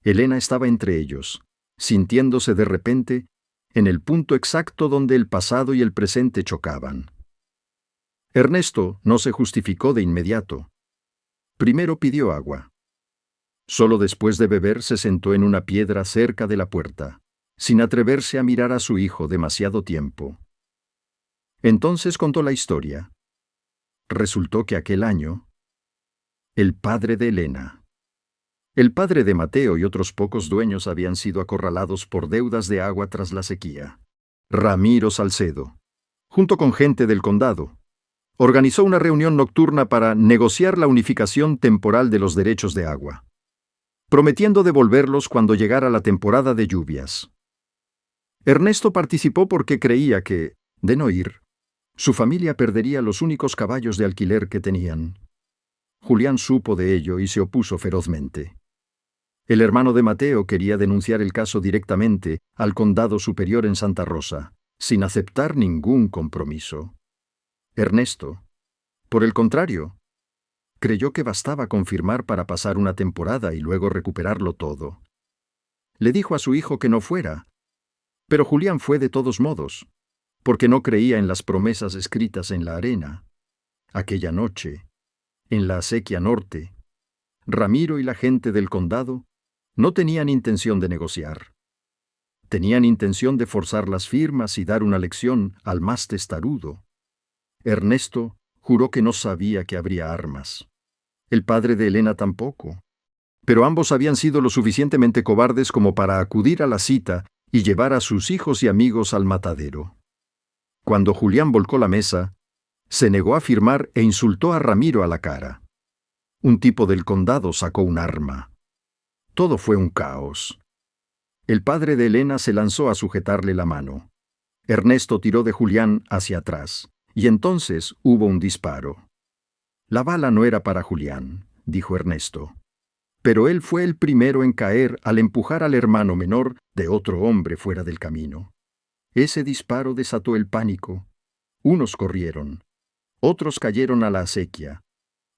Elena estaba entre ellos, sintiéndose de repente en el punto exacto donde el pasado y el presente chocaban. Ernesto no se justificó de inmediato. Primero pidió agua. Solo después de beber se sentó en una piedra cerca de la puerta, sin atreverse a mirar a su hijo demasiado tiempo. Entonces contó la historia. Resultó que aquel año, el padre de Elena, el padre de Mateo y otros pocos dueños habían sido acorralados por deudas de agua tras la sequía. Ramiro Salcedo, junto con gente del condado, organizó una reunión nocturna para negociar la unificación temporal de los derechos de agua, prometiendo devolverlos cuando llegara la temporada de lluvias. Ernesto participó porque creía que, de no ir, su familia perdería los únicos caballos de alquiler que tenían. Julián supo de ello y se opuso ferozmente. El hermano de Mateo quería denunciar el caso directamente al Condado Superior en Santa Rosa, sin aceptar ningún compromiso. Ernesto, por el contrario, creyó que bastaba con firmar para pasar una temporada y luego recuperarlo todo. Le dijo a su hijo que no fuera, pero Julián fue de todos modos, porque no creía en las promesas escritas en la arena. Aquella noche, en la acequia norte, Ramiro y la gente del condado no tenían intención de negociar. Tenían intención de forzar las firmas y dar una lección al más testarudo. Ernesto juró que no sabía que habría armas. El padre de Elena tampoco. Pero ambos habían sido lo suficientemente cobardes como para acudir a la cita y llevar a sus hijos y amigos al matadero. Cuando Julián volcó la mesa, se negó a firmar e insultó a Ramiro a la cara. Un tipo del condado sacó un arma. Todo fue un caos. El padre de Elena se lanzó a sujetarle la mano. Ernesto tiró de Julián hacia atrás, y entonces hubo un disparo. La bala no era para Julián, dijo Ernesto. Pero él fue el primero en caer al empujar al hermano menor de otro hombre fuera del camino. Ese disparo desató el pánico. Unos corrieron, otros cayeron a la acequia,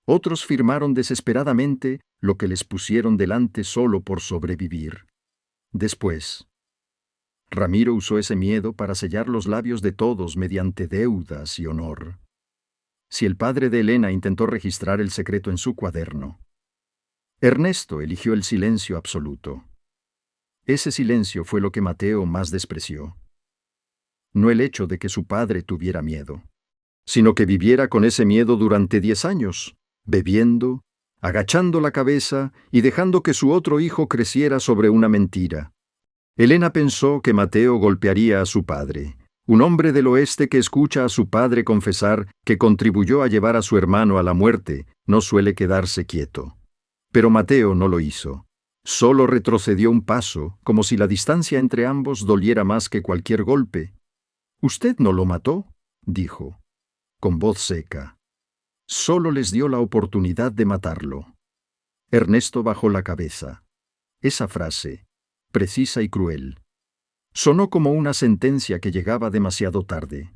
otros firmaron desesperadamente lo que les pusieron delante solo por sobrevivir. Después, Ramiro usó ese miedo para sellar los labios de todos mediante deudas y honor. Si el padre de Elena intentó registrar el secreto en su cuaderno, Ernesto eligió el silencio absoluto. Ese silencio fue lo que Mateo más despreció. No el hecho de que su padre tuviera miedo, sino que viviera con ese miedo durante 10 años, bebiendo, agachando la cabeza y dejando que su otro hijo creciera sobre una mentira. Elena pensó que Mateo golpearía a su padre, un hombre del oeste que escucha a su padre confesar que contribuyó a llevar a su hermano a la muerte, no suele quedarse quieto. Pero Mateo no lo hizo. Solo retrocedió un paso, como si la distancia entre ambos doliera más que cualquier golpe. «¿Usted no lo mató?», dijo, con voz seca. Solo les dio la oportunidad de matarlo. Ernesto bajó la cabeza. Esa frase, precisa y cruel, sonó como una sentencia que llegaba demasiado tarde.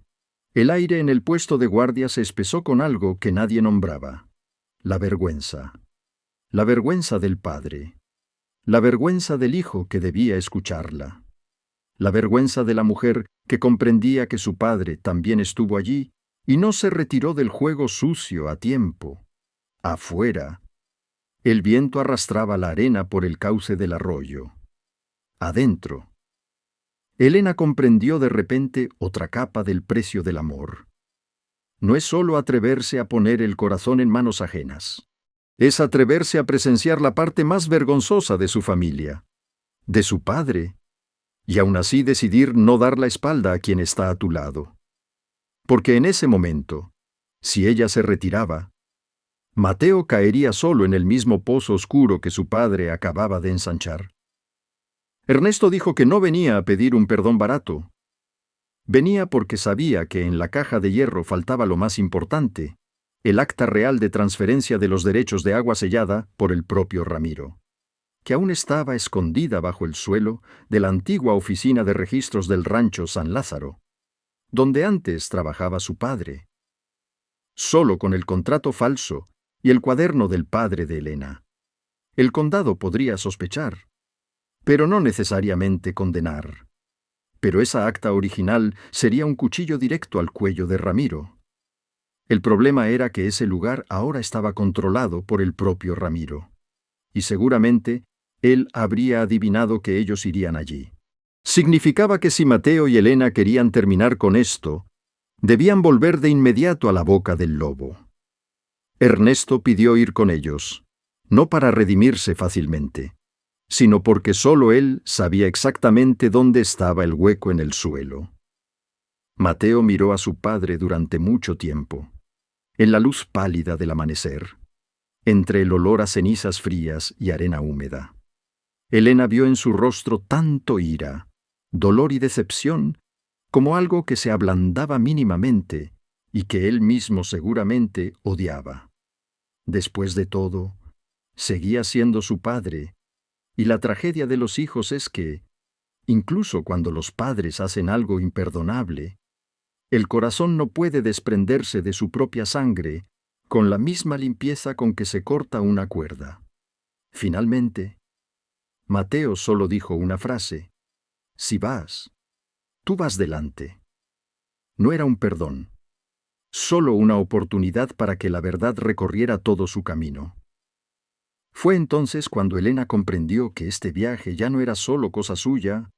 El aire en el puesto de guardia se espesó con algo que nadie nombraba: la vergüenza. La vergüenza del padre. La vergüenza del hijo que debía escucharla. La vergüenza de la mujer que comprendía que su padre también estuvo allí y no se retiró del juego sucio a tiempo. Afuera, el viento arrastraba la arena por el cauce del arroyo. Adentro, Elena comprendió de repente otra capa del precio del amor. No es solo atreverse a poner el corazón en manos ajenas. Es atreverse a presenciar la parte más vergonzosa de su familia, de su padre, y aún así decidir no dar la espalda a quien está a tu lado. Porque en ese momento, si ella se retiraba, Mateo caería solo en el mismo pozo oscuro que su padre acababa de ensanchar. Ernesto dijo que no venía a pedir un perdón barato. Venía porque sabía que en la caja de hierro faltaba lo más importante: el acta real de transferencia de los derechos de agua sellada por el propio Ramiro, que aún estaba escondida bajo el suelo de la antigua oficina de registros del rancho San Lázaro, donde antes trabajaba su padre. Solo con el contrato falso y el cuaderno del padre de Elena, el condado podría sospechar, pero no necesariamente condenar. Pero esa acta original sería un cuchillo directo al cuello de Ramiro. El problema era que ese lugar ahora estaba controlado por el propio Ramiro, y seguramente él habría adivinado que ellos irían allí. Significaba que si Mateo y Elena querían terminar con esto, debían volver de inmediato a la boca del lobo. Ernesto pidió ir con ellos, no para redimirse fácilmente, sino porque solo él sabía exactamente dónde estaba el hueco en el suelo. Mateo miró a su padre durante mucho tiempo, en la luz pálida del amanecer, entre el olor a cenizas frías y arena húmeda. Elena vio en su rostro tanto ira, dolor y decepción, como algo que se ablandaba mínimamente y que él mismo seguramente odiaba. Después de todo, seguía siendo su padre, y la tragedia de los hijos es que, incluso cuando los padres hacen algo imperdonable, el corazón no puede desprenderse de su propia sangre con la misma limpieza con que se corta una cuerda. Finalmente, Mateo solo dijo una frase: «Si vas, tú vas delante». No era un perdón, solo una oportunidad para que la verdad recorriera todo su camino. Fue entonces cuando Elena comprendió que este viaje ya no era solo cosa suya,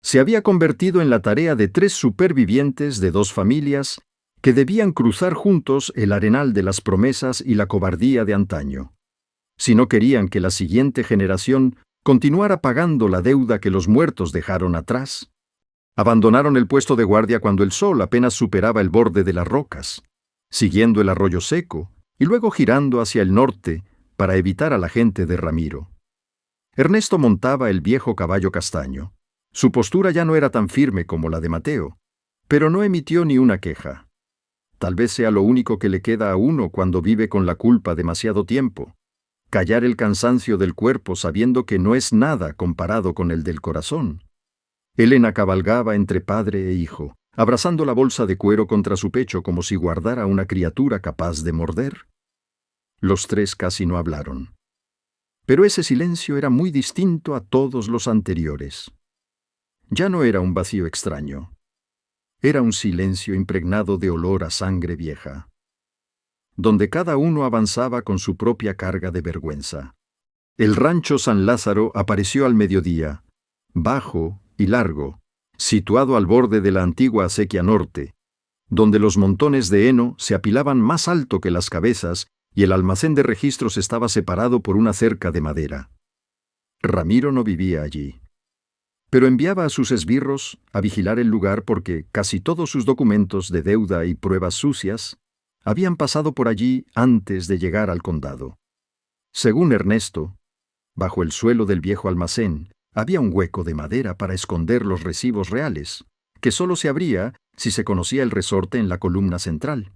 Se había convertido en la tarea de 3 supervivientes de 2 familias que debían cruzar juntos el arenal de las promesas y la cobardía de antaño. Si no querían que la siguiente generación continuara pagando la deuda que los muertos dejaron atrás, abandonaron el puesto de guardia cuando el sol apenas superaba el borde de las rocas, siguiendo el arroyo seco y luego girando hacia el norte para evitar a la gente de Ramiro. Ernesto montaba el viejo caballo castaño. Su postura ya no era tan firme como la de Mateo, pero no emitió ni una queja. Tal vez sea lo único que le queda a uno cuando vive con la culpa demasiado tiempo, callar el cansancio del cuerpo sabiendo que no es nada comparado con el del corazón. Elena cabalgaba entre padre e hijo, abrazando la bolsa de cuero contra su pecho como si guardara una criatura capaz de morder. Los 3 casi no hablaron. Pero ese silencio era muy distinto a todos los anteriores. Ya no era un vacío extraño. Era un silencio impregnado de olor a sangre vieja, donde cada uno avanzaba con su propia carga de vergüenza. El rancho San Lázaro apareció al mediodía, bajo y largo, situado al borde de la antigua acequia norte, donde los montones de heno se apilaban más alto que las cabezas y el almacén de registros estaba separado por una cerca de madera. Ramiro no vivía allí, pero enviaba a sus esbirros a vigilar el lugar porque casi todos sus documentos de deuda y pruebas sucias habían pasado por allí antes de llegar al condado. Según Ernesto, bajo el suelo del viejo almacén había un hueco de madera para esconder los recibos reales, que solo se abría si se conocía el resorte en la columna central.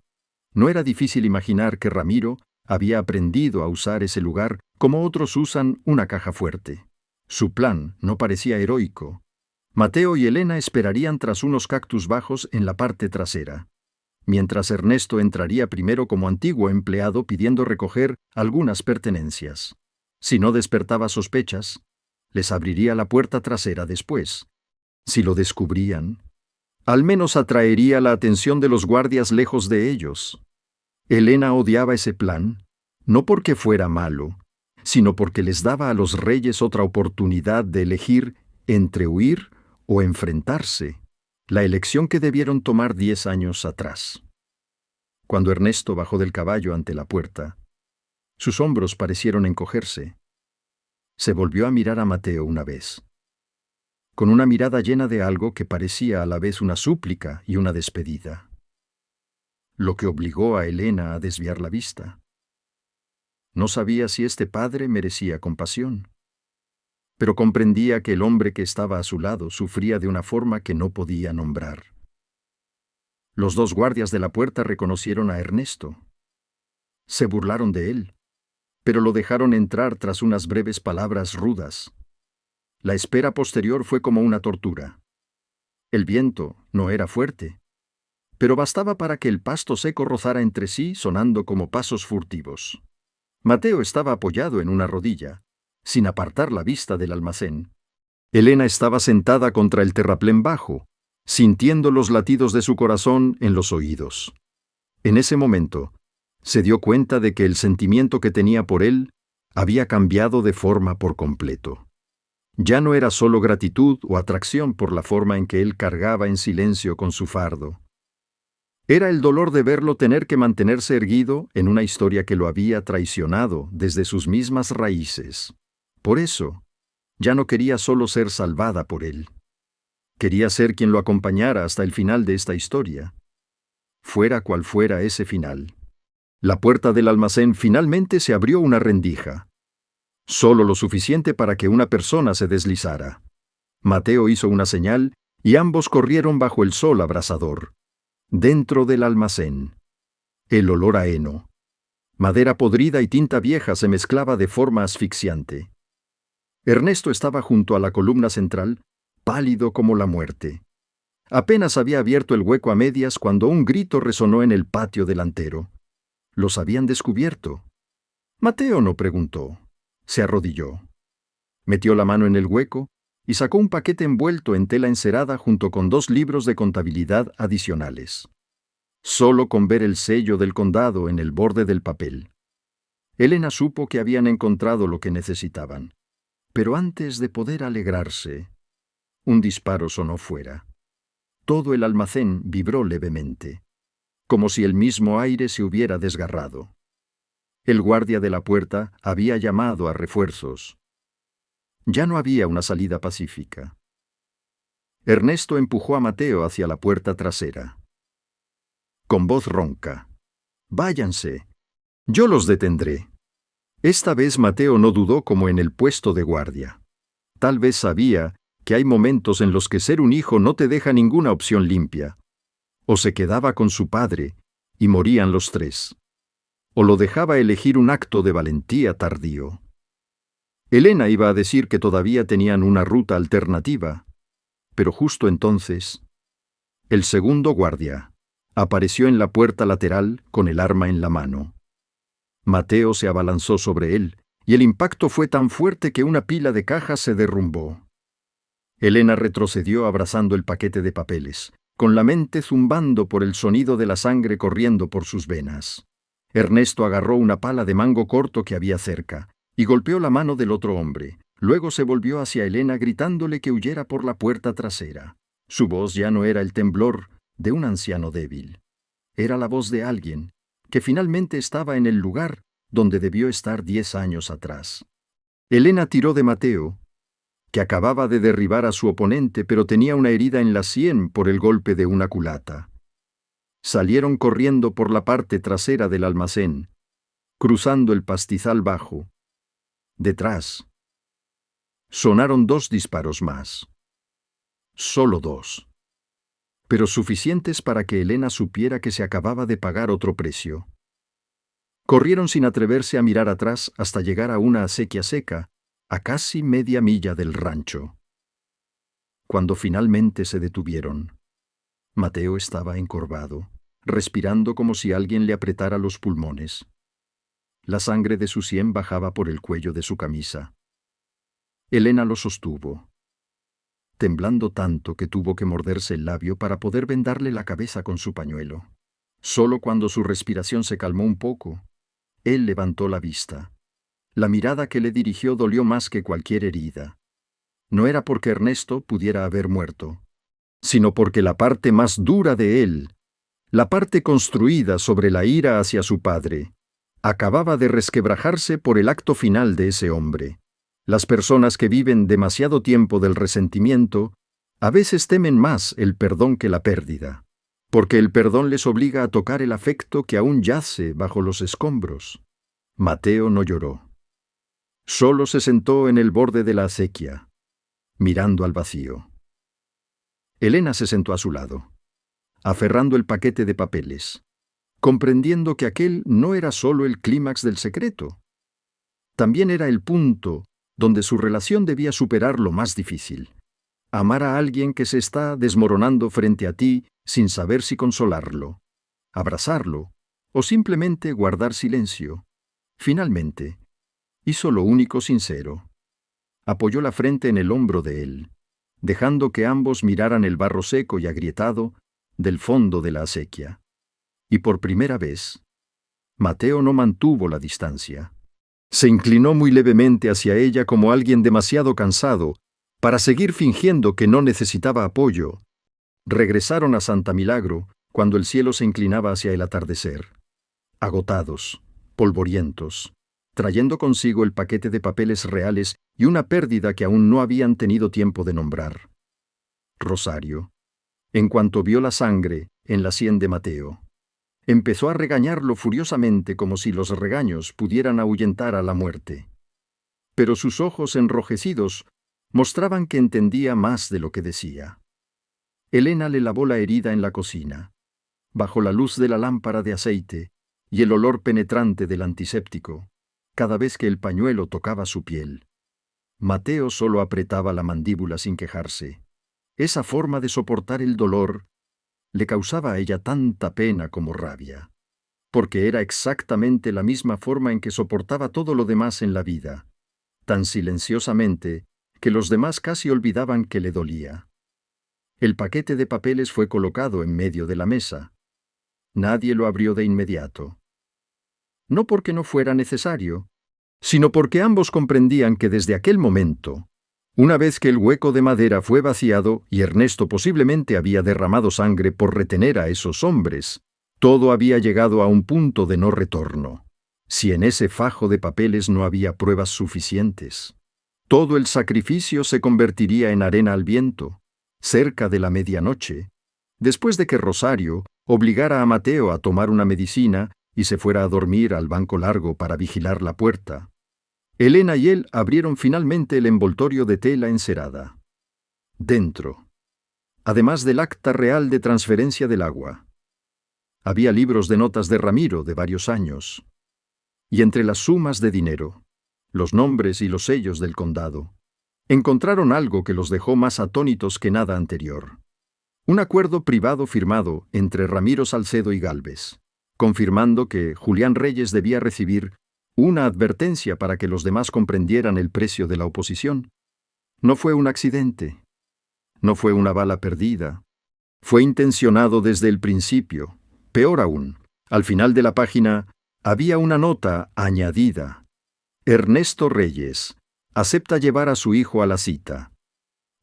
No era difícil imaginar que Ramiro había aprendido a usar ese lugar como otros usan una caja fuerte. Su plan no parecía heroico. Mateo y Elena esperarían tras unos cactus bajos en la parte trasera, mientras Ernesto entraría primero como antiguo empleado pidiendo recoger algunas pertenencias. Si no despertaba sospechas, les abriría la puerta trasera después. Si lo descubrían, al menos atraería la atención de los guardias lejos de ellos. Elena odiaba ese plan, no porque fuera malo, sino porque les daba a los reyes otra oportunidad de elegir entre huir o enfrentarse, la elección que debieron tomar 10 años atrás. Cuando Ernesto bajó del caballo ante la puerta, sus hombros parecieron encogerse. Se volvió a mirar a Mateo una vez, con una mirada llena de algo que parecía a la vez una súplica y una despedida, lo que obligó a Elena a desviar la vista. No sabía si este padre merecía compasión, pero comprendía que el hombre que estaba a su lado sufría de una forma que no podía nombrar. Los 2 guardias de la puerta reconocieron a Ernesto. Se burlaron de él, pero lo dejaron entrar tras unas breves palabras rudas. La espera posterior fue como una tortura. El viento no era fuerte, pero bastaba para que el pasto seco rozara entre sí sonando como pasos furtivos. Mateo estaba apoyado en una rodilla, sin apartar la vista del almacén. Elena estaba sentada contra el terraplén bajo, sintiendo los latidos de su corazón en los oídos. En ese momento, se dio cuenta de que el sentimiento que tenía por él había cambiado de forma por completo. Ya no era solo gratitud o atracción por la forma en que él cargaba en silencio con su fardo. Era el dolor de verlo tener que mantenerse erguido en una historia que lo había traicionado desde sus mismas raíces. Por eso, ya no quería solo ser salvada por él. Quería ser quien lo acompañara hasta el final de esta historia. Fuera cual fuera ese final. La puerta del almacén finalmente se abrió una rendija. Solo lo suficiente para que una persona se deslizara. Mateo hizo una señal y ambos corrieron bajo el sol abrasador. Dentro del almacén, el olor a heno, madera podrida y tinta vieja se mezclaba de forma asfixiante. Ernesto estaba junto a la columna central, pálido como la muerte. Apenas había abierto el hueco a medias cuando un grito resonó en el patio delantero. Los habían descubierto. Mateo no preguntó. Se arrodilló. Metió la mano en el hueco y sacó un paquete envuelto en tela encerada junto con 2 libros de contabilidad adicionales. Solo con ver el sello del condado en el borde del papel, Elena supo que habían encontrado lo que necesitaban. Pero antes de poder alegrarse, un disparo sonó fuera. Todo el almacén vibró levemente, como si el mismo aire se hubiera desgarrado. El guardia de la puerta había llamado a refuerzos. Ya no había una salida pacífica. Ernesto empujó a Mateo hacia la puerta trasera. Con voz ronca: «Váyanse. Yo los detendré». Esta vez Mateo no dudó como en el puesto de guardia. Tal vez sabía que hay momentos en los que ser un hijo no te deja ninguna opción limpia. O se quedaba con su padre, y morían los tres. O lo dejaba elegir un acto de valentía tardío. Elena iba a decir que todavía tenían una ruta alternativa, pero justo entonces, el segundo guardia apareció en la puerta lateral con el arma en la mano. Mateo se abalanzó sobre él, y el impacto fue tan fuerte que una pila de cajas se derrumbó. Elena retrocedió abrazando el paquete de papeles, con la mente zumbando por el sonido de la sangre corriendo por sus venas. Ernesto agarró una pala de mango corto que había cerca y golpeó la mano del otro hombre. Luego se volvió hacia Elena gritándole que huyera por la puerta trasera. Su voz ya no era el temblor de un anciano débil. Era la voz de alguien que finalmente estaba en el lugar donde debió estar 10 años atrás. Elena tiró de Mateo, que acababa de derribar a su oponente, pero tenía una herida en la sien por el golpe de una culata. Salieron corriendo por la parte trasera del almacén, cruzando el pastizal bajo. Detrás, sonaron 2 disparos más. Solo 2. Pero suficientes para que Elena supiera que se acababa de pagar otro precio. Corrieron sin atreverse a mirar atrás hasta llegar a una acequia seca, a casi media milla del rancho. Cuando finalmente se detuvieron, Mateo estaba encorvado, respirando como si alguien le apretara los pulmones. La sangre de su sien bajaba por el cuello de su camisa. Elena lo sostuvo, temblando tanto que tuvo que morderse el labio para poder vendarle la cabeza con su pañuelo. Solo cuando su respiración se calmó un poco, él levantó la vista. La mirada que le dirigió dolió más que cualquier herida. No era porque Ernesto pudiera haber muerto, sino porque la parte más dura de él, la parte construida sobre la ira hacia su padre, acababa de resquebrajarse por el acto final de ese hombre. Las personas que viven demasiado tiempo del resentimiento a veces temen más el perdón que la pérdida, porque el perdón les obliga a tocar el afecto que aún yace bajo los escombros. Mateo no lloró. Solo se sentó en el borde de la acequia, mirando al vacío. Elena se sentó a su lado, aferrando el paquete de papeles, comprendiendo que aquel no era solo el clímax del secreto. También era el punto donde su relación debía superar lo más difícil: amar a alguien que se está desmoronando frente a ti sin saber si consolarlo, abrazarlo o simplemente guardar silencio. Finalmente, hizo lo único sincero. Apoyó la frente en el hombro de él, dejando que ambos miraran el barro seco y agrietado del fondo de la acequia. Y por primera vez, Mateo no mantuvo la distancia. Se inclinó muy levemente hacia ella como alguien demasiado cansado para seguir fingiendo que no necesitaba apoyo. Regresaron a Santa Milagro cuando el cielo se inclinaba hacia el atardecer. Agotados, polvorientos, trayendo consigo el paquete de papeles reales y una pérdida que aún no habían tenido tiempo de nombrar. Rosario, en cuanto vio la sangre en la sien de Mateo, empezó a regañarlo furiosamente como si los regaños pudieran ahuyentar a la muerte. Pero sus ojos enrojecidos mostraban que entendía más de lo que decía. Elena le lavó la herida en la cocina, bajo la luz de la lámpara de aceite y el olor penetrante del antiséptico, cada vez que el pañuelo tocaba su piel. Mateo solo apretaba la mandíbula sin quejarse. Esa forma de soportar el dolor le causaba a ella tanta pena como rabia, porque era exactamente la misma forma en que soportaba todo lo demás en la vida, tan silenciosamente que los demás casi olvidaban que le dolía. El paquete de papeles fue colocado en medio de la mesa. Nadie lo abrió de inmediato. No porque no fuera necesario, sino porque ambos comprendían que desde aquel momento Una vez que el hueco de madera fue vaciado y Ernesto posiblemente había derramado sangre por retener a esos hombres, todo había llegado a un punto de no retorno. Si en ese fajo de papeles no había pruebas suficientes, todo el sacrificio se convertiría en arena al viento, cerca de la medianoche, después de que Rosario obligara a Mateo a tomar una medicina y se fuera a dormir al banco largo para vigilar la puerta. Elena y él abrieron finalmente el envoltorio de tela encerada. Dentro, además del acta real de transferencia del agua, había libros de notas de Ramiro de varios años, y entre las sumas de dinero, los nombres y los sellos del condado, encontraron algo que los dejó más atónitos que nada anterior. Un acuerdo privado firmado entre Ramiro Salcedo y Gálvez, confirmando que Julián Reyes debía recibir una advertencia para que los demás comprendieran el precio de la oposición. No fue un accidente, no fue una bala perdida, fue intencionado desde el principio. Peor aún, al final de la página había una nota añadida. Ernesto Reyes acepta llevar a su hijo a la cita,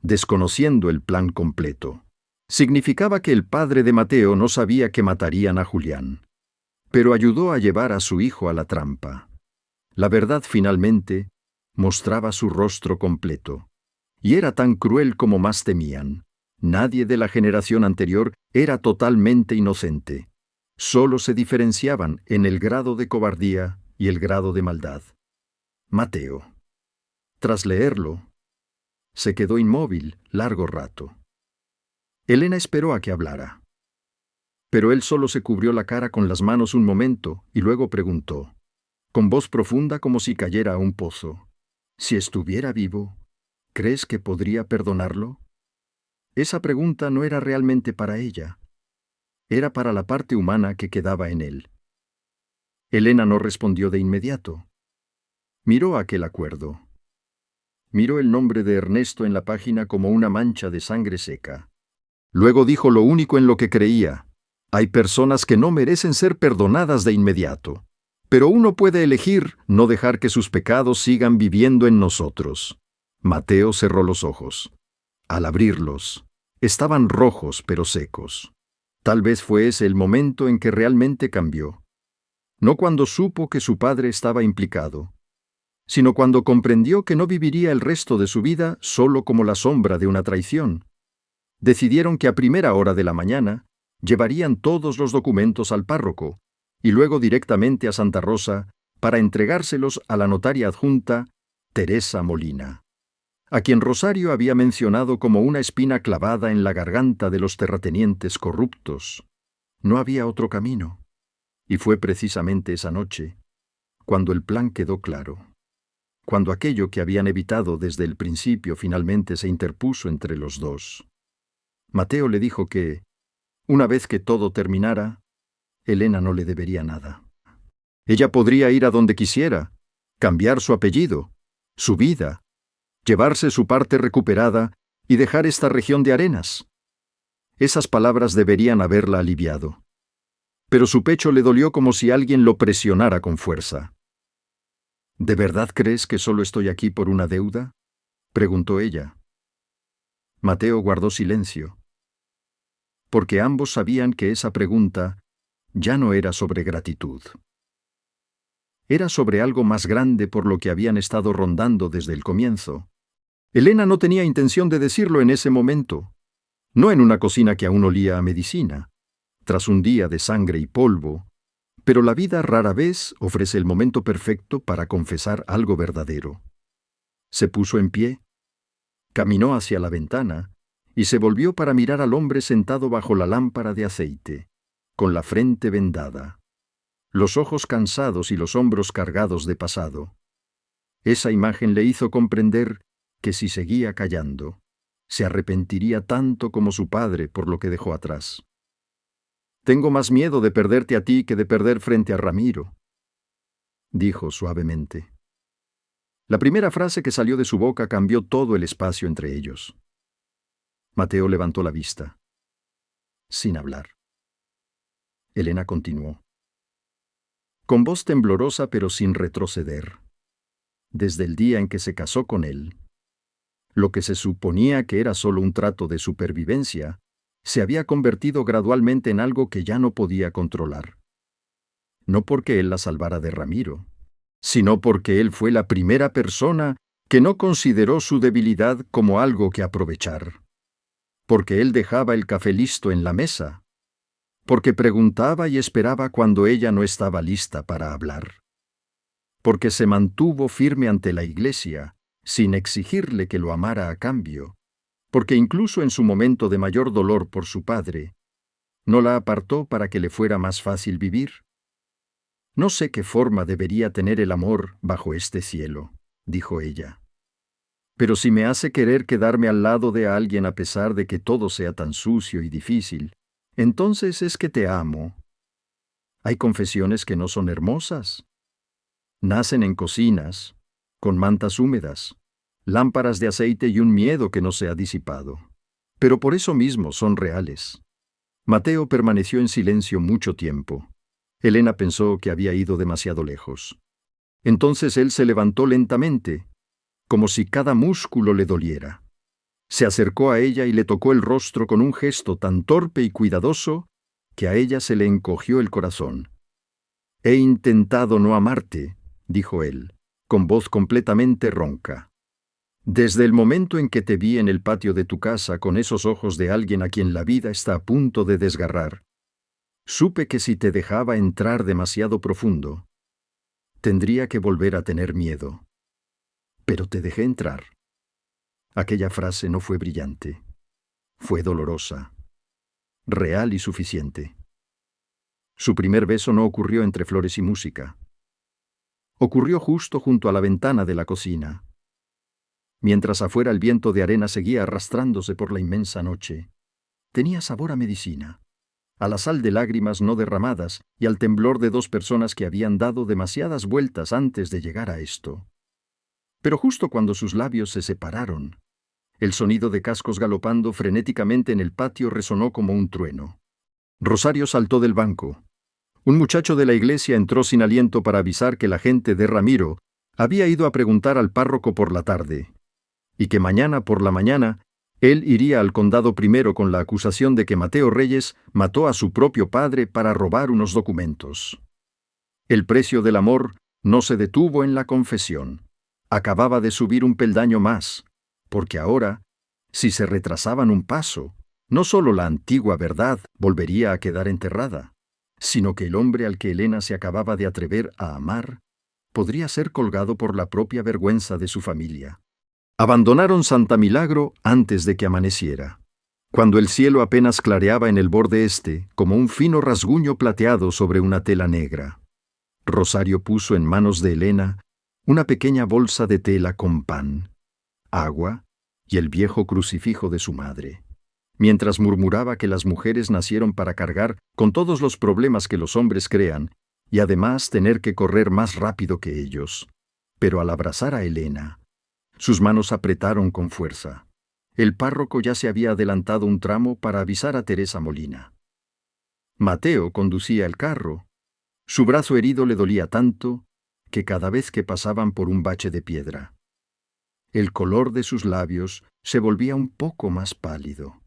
desconociendo el plan completo. Significaba que el padre de Mateo no sabía que matarían a Julián, pero ayudó a llevar a su hijo a la trampa. La verdad finalmente mostraba su rostro completo, y era tan cruel como más temían. Nadie de la generación anterior era totalmente inocente. Solo se diferenciaban en el grado de cobardía y el grado de maldad. Mateo, tras leerlo, se quedó inmóvil largo rato. Elena esperó a que hablara. Pero él solo se cubrió la cara con las manos un momento y luego preguntó, con voz profunda como si cayera a un pozo: «Si estuviera vivo, ¿crees que podría perdonarlo?» Esa pregunta no era realmente para ella. Era para la parte humana que quedaba en él. Elena no respondió de inmediato. Miró aquel acuerdo. Miró el nombre de Ernesto en la página como una mancha de sangre seca. Luego dijo lo único en lo que creía: hay personas que no merecen ser perdonadas de inmediato, pero uno puede elegir no dejar que sus pecados sigan viviendo en nosotros. Mateo cerró los ojos. Al abrirlos, estaban rojos pero secos. Tal vez fue ese el momento en que realmente cambió. No cuando supo que su padre estaba implicado, sino cuando comprendió que no viviría el resto de su vida solo como la sombra de una traición. Decidieron que a primera hora de la mañana llevarían todos los documentos al párroco y luego directamente a Santa Rosa para entregárselos a la notaria adjunta Teresa Molina, a quien Rosario había mencionado como una espina clavada en la garganta de los terratenientes corruptos. No había otro camino, y fue precisamente esa noche cuando el plan quedó claro, cuando aquello que habían evitado desde el principio finalmente se interpuso entre los dos. Mateo le dijo que, una vez que todo terminara, Elena no le debería nada. Ella podría ir a donde quisiera, cambiar su apellido, su vida, llevarse su parte recuperada y dejar esta región de arenas. Esas palabras deberían haberla aliviado. Pero su pecho le dolió como si alguien lo presionara con fuerza. ¿De verdad crees que solo estoy aquí por una deuda?, preguntó ella. Mateo guardó silencio, porque ambos sabían que esa pregunta ya no era sobre gratitud. Era sobre algo más grande por lo que habían estado rondando desde el comienzo. Elena no tenía intención de decirlo en ese momento, no en una cocina que aún olía a medicina, tras un día de sangre y polvo, pero la vida rara vez ofrece el momento perfecto para confesar algo verdadero. Se puso en pie, caminó hacia la ventana y se volvió para mirar al hombre sentado bajo la lámpara de aceite, con la frente vendada, los ojos cansados y los hombros cargados de pasado. Esa imagen le hizo comprender que si seguía callando, se arrepentiría tanto como su padre por lo que dejó atrás. «Tengo más miedo de perderte a ti que de perder frente a Ramiro», dijo suavemente. La primera frase que salió de su boca cambió todo el espacio entre ellos. Mateo levantó la vista, sin hablar. Elena continuó, con voz temblorosa pero sin retroceder. Desde el día en que se casó con él, Lo que se suponía que era solo un trato de supervivencia, se había convertido gradualmente en algo que ya no podía controlar. No porque él la salvara de Ramiro, sino porque él fue la primera persona que no consideró su debilidad como algo que aprovechar. Porque él dejaba el café listo en la mesa. Porque preguntaba y esperaba cuando ella no estaba lista para hablar. Porque se mantuvo firme ante la iglesia, sin exigirle que lo amara a cambio. Porque incluso en su momento de mayor dolor por su padre, no la apartó para que le fuera más fácil vivir. No sé qué forma debería tener el amor bajo este cielo, dijo ella. Pero si me hace querer quedarme al lado de alguien a pesar de que todo sea tan sucio y difícil, entonces es que te amo. Hay confesiones que no son hermosas. Nacen en cocinas, con mantas húmedas, lámparas de aceite y un miedo que no se ha disipado. Pero por eso mismo son reales. Mateo permaneció en silencio mucho tiempo. Elena pensó que había ido demasiado lejos. Entonces él se levantó lentamente, como si cada músculo le doliera. Se acercó a ella y le tocó el rostro con un gesto tan torpe y cuidadoso que a ella se le encogió el corazón. «He intentado no amarte», dijo él, con voz completamente ronca. «Desde el momento en que te vi en el patio de tu casa con esos ojos de alguien a quien la vida está a punto de desgarrar, supe que si te dejaba entrar demasiado profundo, tendría que volver a tener miedo. Pero te dejé entrar». Aquella frase no fue brillante. Fue dolorosa, real y suficiente. Su primer beso no ocurrió entre flores y música. Ocurrió justo junto a la ventana de la cocina. Mientras afuera el viento de arena seguía arrastrándose por la inmensa noche, tenía sabor a medicina, a la sal de lágrimas no derramadas y al temblor de dos personas que habían dado demasiadas vueltas antes de llegar a esto. Pero justo cuando sus labios se separaron, el sonido de cascos galopando frenéticamente en el patio resonó como un trueno. Rosario saltó del banco. Un muchacho de la iglesia entró sin aliento para avisar que la gente de Ramiro había ido a preguntar al párroco por la tarde, y que mañana por la mañana él iría al condado primero con la acusación de que Mateo Reyes mató a su propio padre para robar unos documentos. El precio del amor no se detuvo en la confesión. Acababa de subir un peldaño más, porque ahora, si se retrasaban un paso, no solo la antigua verdad volvería a quedar enterrada, sino que el hombre al que Elena se acababa de atrever a amar podría ser colgado por la propia vergüenza de su familia. Abandonaron Santa Milagro antes de que amaneciera, cuando el cielo apenas clareaba en el borde este como un fino rasguño plateado sobre una tela negra. Rosario puso en manos de Elena una pequeña bolsa de tela con pan, agua y el viejo crucifijo de su madre, mientras murmuraba que las mujeres nacieron para cargar con todos los problemas que los hombres crean y además tener que correr más rápido que ellos. Pero al abrazar a Elena, sus manos apretaron con fuerza. El párroco ya se había adelantado un tramo para avisar a Teresa Molina. Mateo conducía el carro. Su brazo herido le dolía tanto que cada vez que pasaban por un bache de piedra, el color de sus labios se volvía un poco más pálido.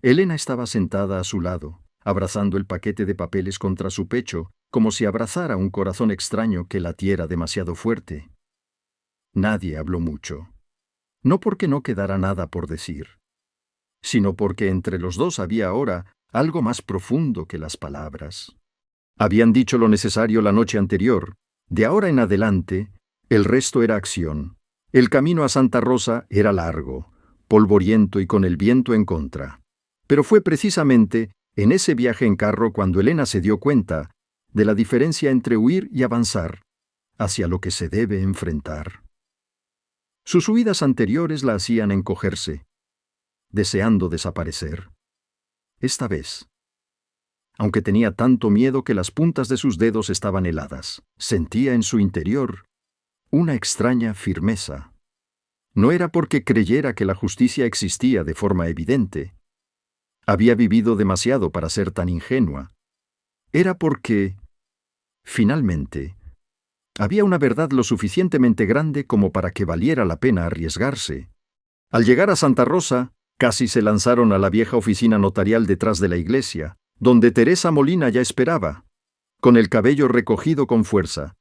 Elena estaba sentada a su lado, abrazando el paquete de papeles contra su pecho, como si abrazara un corazón extraño que latiera demasiado fuerte. Nadie habló mucho, no porque no quedara nada por decir, sino porque entre los dos había ahora algo más profundo que las palabras. Habían dicho lo necesario la noche anterior. De ahora en adelante, el resto era acción. El camino a Santa Rosa era largo, polvoriento y con el viento en contra. Pero fue precisamente en ese viaje en carro cuando Elena se dio cuenta de la diferencia entre huir y avanzar hacia lo que se debe enfrentar. Sus huidas anteriores la hacían encogerse, deseando desaparecer. Esta vez, aunque tenía tanto miedo que las puntas de sus dedos estaban heladas, sentía en su interior una extraña firmeza. No era porque creyera que la justicia existía de forma evidente. Había vivido demasiado para ser tan ingenua. Era porque, finalmente, había una verdad lo suficientemente grande como para que valiera la pena arriesgarse, Al llegar a Santa Rosa, casi se lanzaron a la vieja oficina notarial detrás de la iglesia, donde Teresa Molina ya esperaba, con el cabello recogido con fuerza,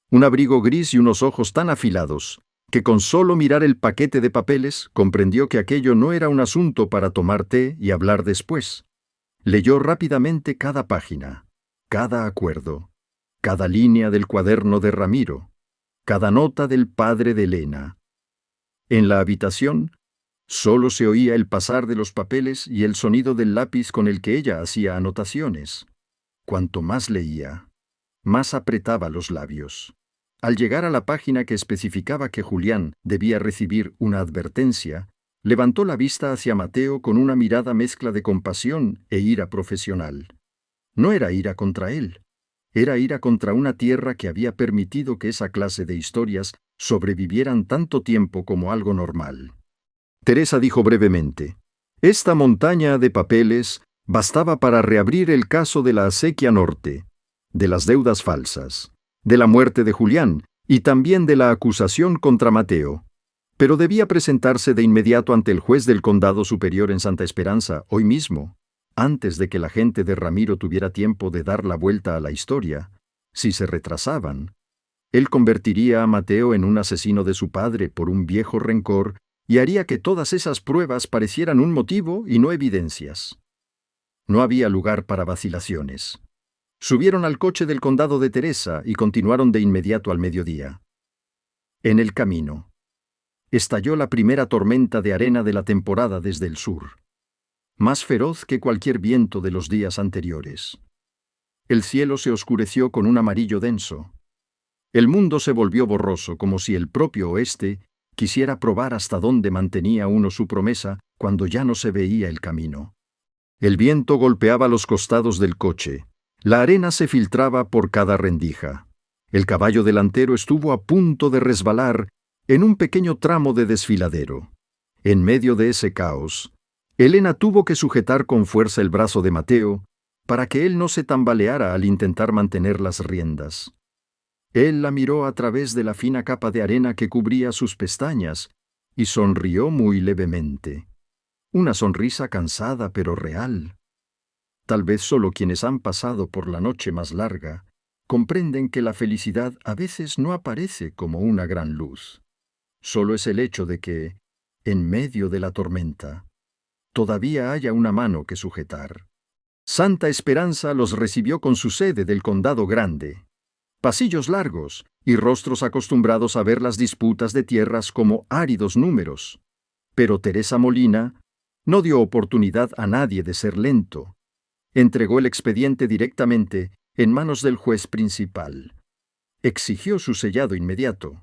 un abrigo gris y unos ojos tan afilados, que con solo mirar el paquete de papeles comprendió que aquello no era un asunto para tomar té y hablar después. Leyó rápidamente cada página, cada acuerdo, cada línea del cuaderno de Ramiro, cada nota del padre de Elena. En la habitación, solo se oía el pasar de los papeles y el sonido del lápiz con el que ella hacía anotaciones. Cuanto más leía, más apretaba los labios. Al llegar a la página que especificaba que Julián debía recibir una advertencia, levantó la vista hacia Mateo con una mirada mezcla de compasión e ira profesional. No era ira contra él, era ira contra una tierra que había permitido que esa clase de historias sobrevivieran tanto tiempo como algo normal. Teresa dijo brevemente: «Esta montaña de papeles bastaba para reabrir el caso de la acequia norte, de las deudas falsas, de la muerte de Julián y también de la acusación contra Mateo. Pero debía presentarse de inmediato ante el juez del Condado Superior en Santa Esperanza, hoy mismo, antes de que la gente de Ramiro tuviera tiempo de dar la vuelta a la historia. Si se retrasaban, él convertiría a Mateo en un asesino de su padre por un viejo rencor y haría que todas esas pruebas parecieran un motivo y no evidencias». No había lugar para vacilaciones. Subieron al coche del condado de Teresa y continuaron de inmediato al mediodía. En el camino, estalló la primera tormenta de arena de la temporada desde el sur, más feroz que cualquier viento de los días anteriores. El cielo se oscureció con un amarillo denso. El mundo se volvió borroso, como si el propio oeste quisiera probar hasta dónde mantenía uno su promesa cuando ya no se veía el camino. El viento golpeaba los costados del coche. La arena se filtraba por cada rendija. El caballo delantero estuvo a punto de resbalar en un pequeño tramo de desfiladero. En medio de ese caos, Elena tuvo que sujetar con fuerza el brazo de Mateo para que él no se tambaleara al intentar mantener las riendas. Él la miró a través de la fina capa de arena que cubría sus pestañas y sonrió muy levemente. Una sonrisa cansada pero real. Tal vez solo quienes han pasado por la noche más larga comprenden que la felicidad a veces no aparece como una gran luz. Solo es el hecho de que, en medio de la tormenta, todavía haya una mano que sujetar. Santa Esperanza los recibió con su sede del condado grande. Pasillos largos y rostros acostumbrados a ver las disputas de tierras como áridos números. Pero Teresa Molina no dio oportunidad a nadie de ser lento. Entregó el expediente directamente en manos del juez principal. Exigió su sellado inmediato.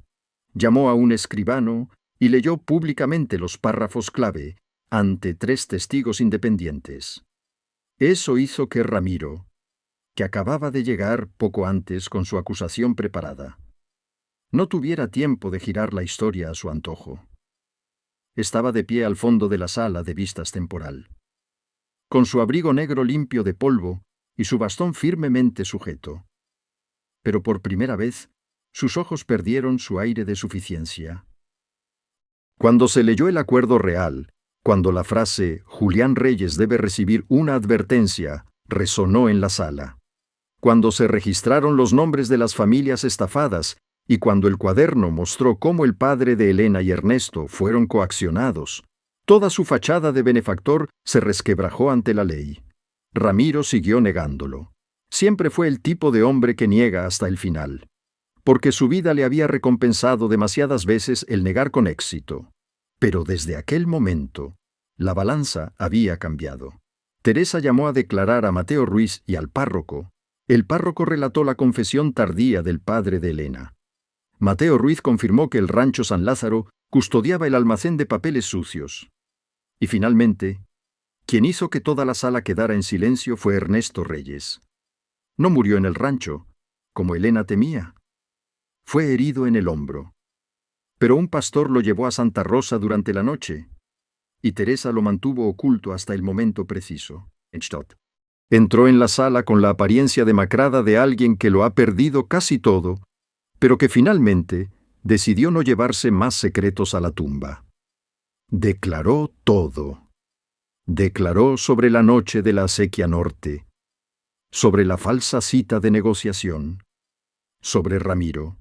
Llamó a un escribano y leyó públicamente los párrafos clave ante 3 testigos independientes. Eso hizo que Ramiro, que acababa de llegar poco antes con su acusación preparada, no tuviera tiempo de girar la historia a su antojo. Estaba de pie al fondo de la sala de vistas temporal, con su abrigo negro limpio de polvo y su bastón firmemente sujeto. Pero por primera vez, sus ojos perdieron su aire de suficiencia. Cuando se leyó el acuerdo real, cuando la frase «Julián Reyes debe recibir una advertencia» resonó en la sala, cuando se registraron los nombres de las familias estafadas y cuando el cuaderno mostró cómo el padre de Elena y Ernesto fueron coaccionados, toda su fachada de benefactor se resquebrajó ante la ley. Ramiro siguió negándolo. Siempre fue el tipo de hombre que niega hasta el final, porque su vida le había recompensado demasiadas veces el negar con éxito. Pero desde aquel momento, la balanza había cambiado. Teresa llamó a declarar a Mateo Ruiz y al párroco. El párroco relató la confesión tardía del padre de Elena. Mateo Ruiz confirmó que el rancho San Lázaro custodiaba el almacén de papeles sucios. Y finalmente, quien hizo que toda la sala quedara en silencio fue Ernesto Reyes. No murió en el rancho, como Elena temía. Fue herido en el hombro. Pero un pastor lo llevó a Santa Rosa durante la noche, y Teresa lo mantuvo oculto hasta el momento preciso. Entró en la sala con la apariencia demacrada de alguien que lo ha perdido casi todo, pero que finalmente decidió no llevarse más secretos a la tumba. Declaró todo. Declaró sobre la noche de la acequia norte, sobre la falsa cita de negociación, sobre Ramiro,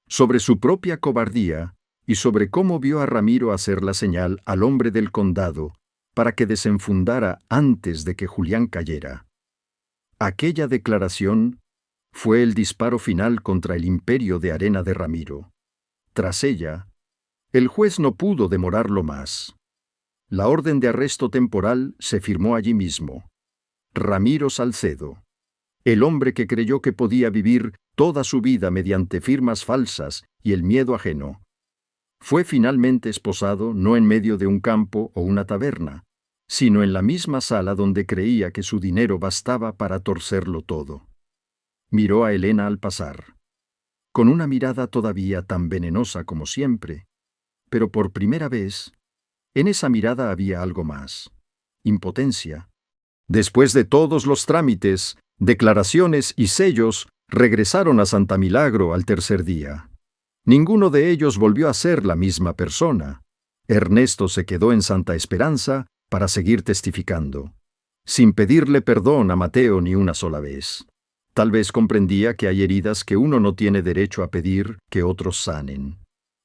sobre su propia cobardía y sobre cómo vio a Ramiro hacer la señal al hombre del condado para que desenfundara antes de que Julián cayera. Aquella declaración fue el disparo final contra el imperio de arena de Ramiro. Tras ella, el juez no pudo demorarlo más. La orden de arresto temporal se firmó allí mismo. Ramiro Salcedo, el hombre que creyó que podía vivir toda su vida mediante firmas falsas y el miedo ajeno, fue finalmente esposado no en medio de un campo o una taberna, sino en la misma sala donde creía que su dinero bastaba para torcerlo todo. Miró a Elena al pasar, con una mirada todavía tan venenosa como siempre, pero por primera vez, en esa mirada había algo más: impotencia. Después de todos los trámites, declaraciones y sellos, regresaron a Santa Milagro al tercer día. Ninguno de ellos volvió a ser la misma persona. Ernesto se quedó en Santa Esperanza para seguir testificando, sin pedirle perdón a Mateo ni una sola vez. Tal vez comprendía que hay heridas que uno no tiene derecho a pedir que otros sanen.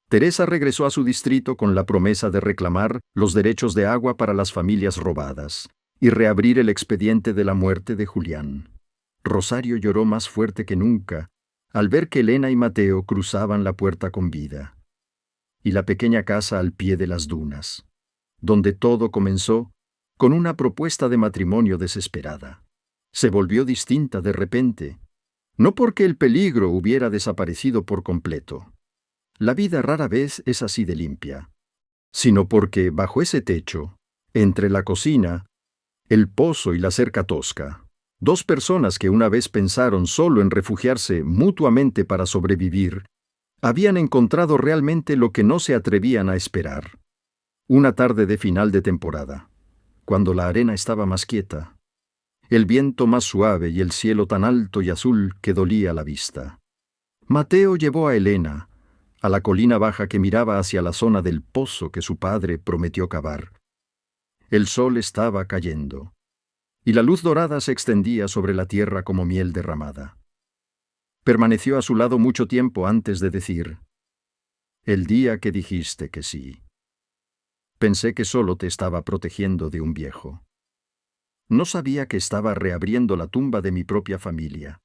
Teresa regresó a su distrito con la promesa de reclamar los derechos de agua para las familias robadas y reabrir el expediente de la muerte de Julián. Rosario lloró más fuerte que nunca al ver que Elena y Mateo cruzaban la puerta con vida. Y la pequeña casa al pie de las dunas, donde todo comenzó con una propuesta de matrimonio desesperada, se volvió distinta de repente, no porque el peligro hubiera desaparecido por completo. La vida rara vez es así de limpia, sino porque bajo ese techo, entre la cocina, el pozo y la cerca tosca, dos personas que una vez pensaron solo en refugiarse mutuamente para sobrevivir, habían encontrado realmente lo que no se atrevían a esperar. Una tarde de final de temporada, cuando la arena estaba más quieta, el viento más suave y el cielo tan alto y azul que dolía la vista. Mateo llevó a Elena a la colina baja que miraba hacia la zona del pozo que su padre prometió cavar. El sol estaba cayendo, y la luz dorada se extendía sobre la tierra como miel derramada. Permaneció a su lado mucho tiempo antes de decir: «El día que dijiste que sí, pensé que solo te estaba protegiendo de un viejo. No sabía que estaba reabriendo la tumba de mi propia familia.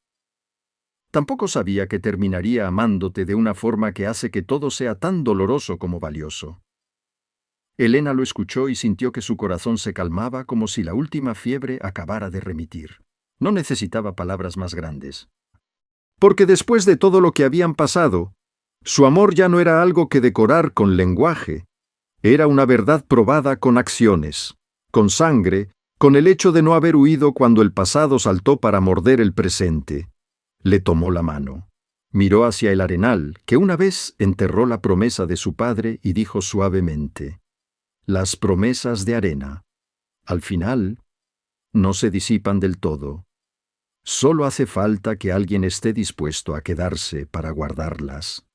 Tampoco sabía que terminaría amándote de una forma que hace que todo sea tan doloroso como valioso». Elena lo escuchó y sintió que su corazón se calmaba como si la última fiebre acabara de remitir. No necesitaba palabras más grandes. Porque después de todo lo que habían pasado, su amor ya no era algo que decorar con lenguaje. Era una verdad probada con acciones, con sangre, con el hecho de no haber huido cuando el pasado saltó para morder el presente. Le tomó la mano. Miró hacia el arenal, que una vez enterró la promesa de su padre, y dijo suavemente: «Las promesas de arena, al final, no se disipan del todo. Solo hace falta que alguien esté dispuesto a quedarse para guardarlas».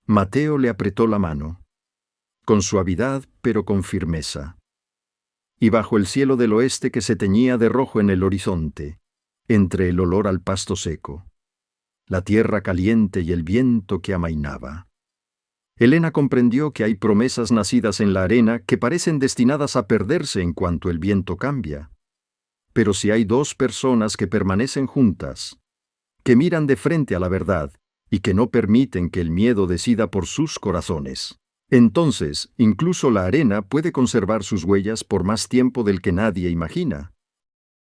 Mateo le apretó la mano, con suavidad pero con firmeza. Y bajo el cielo del oeste que se teñía de rojo en el horizonte, entre el olor al pasto seco, la tierra caliente y el viento que amainaba, Elena comprendió que hay promesas nacidas en la arena que parecen destinadas a perderse en cuanto el viento cambia. Pero si hay dos personas que permanecen juntas, que miran de frente a la verdad y que no permiten que el miedo decida por sus corazones, entonces incluso la arena puede conservar sus huellas por más tiempo del que nadie imagina.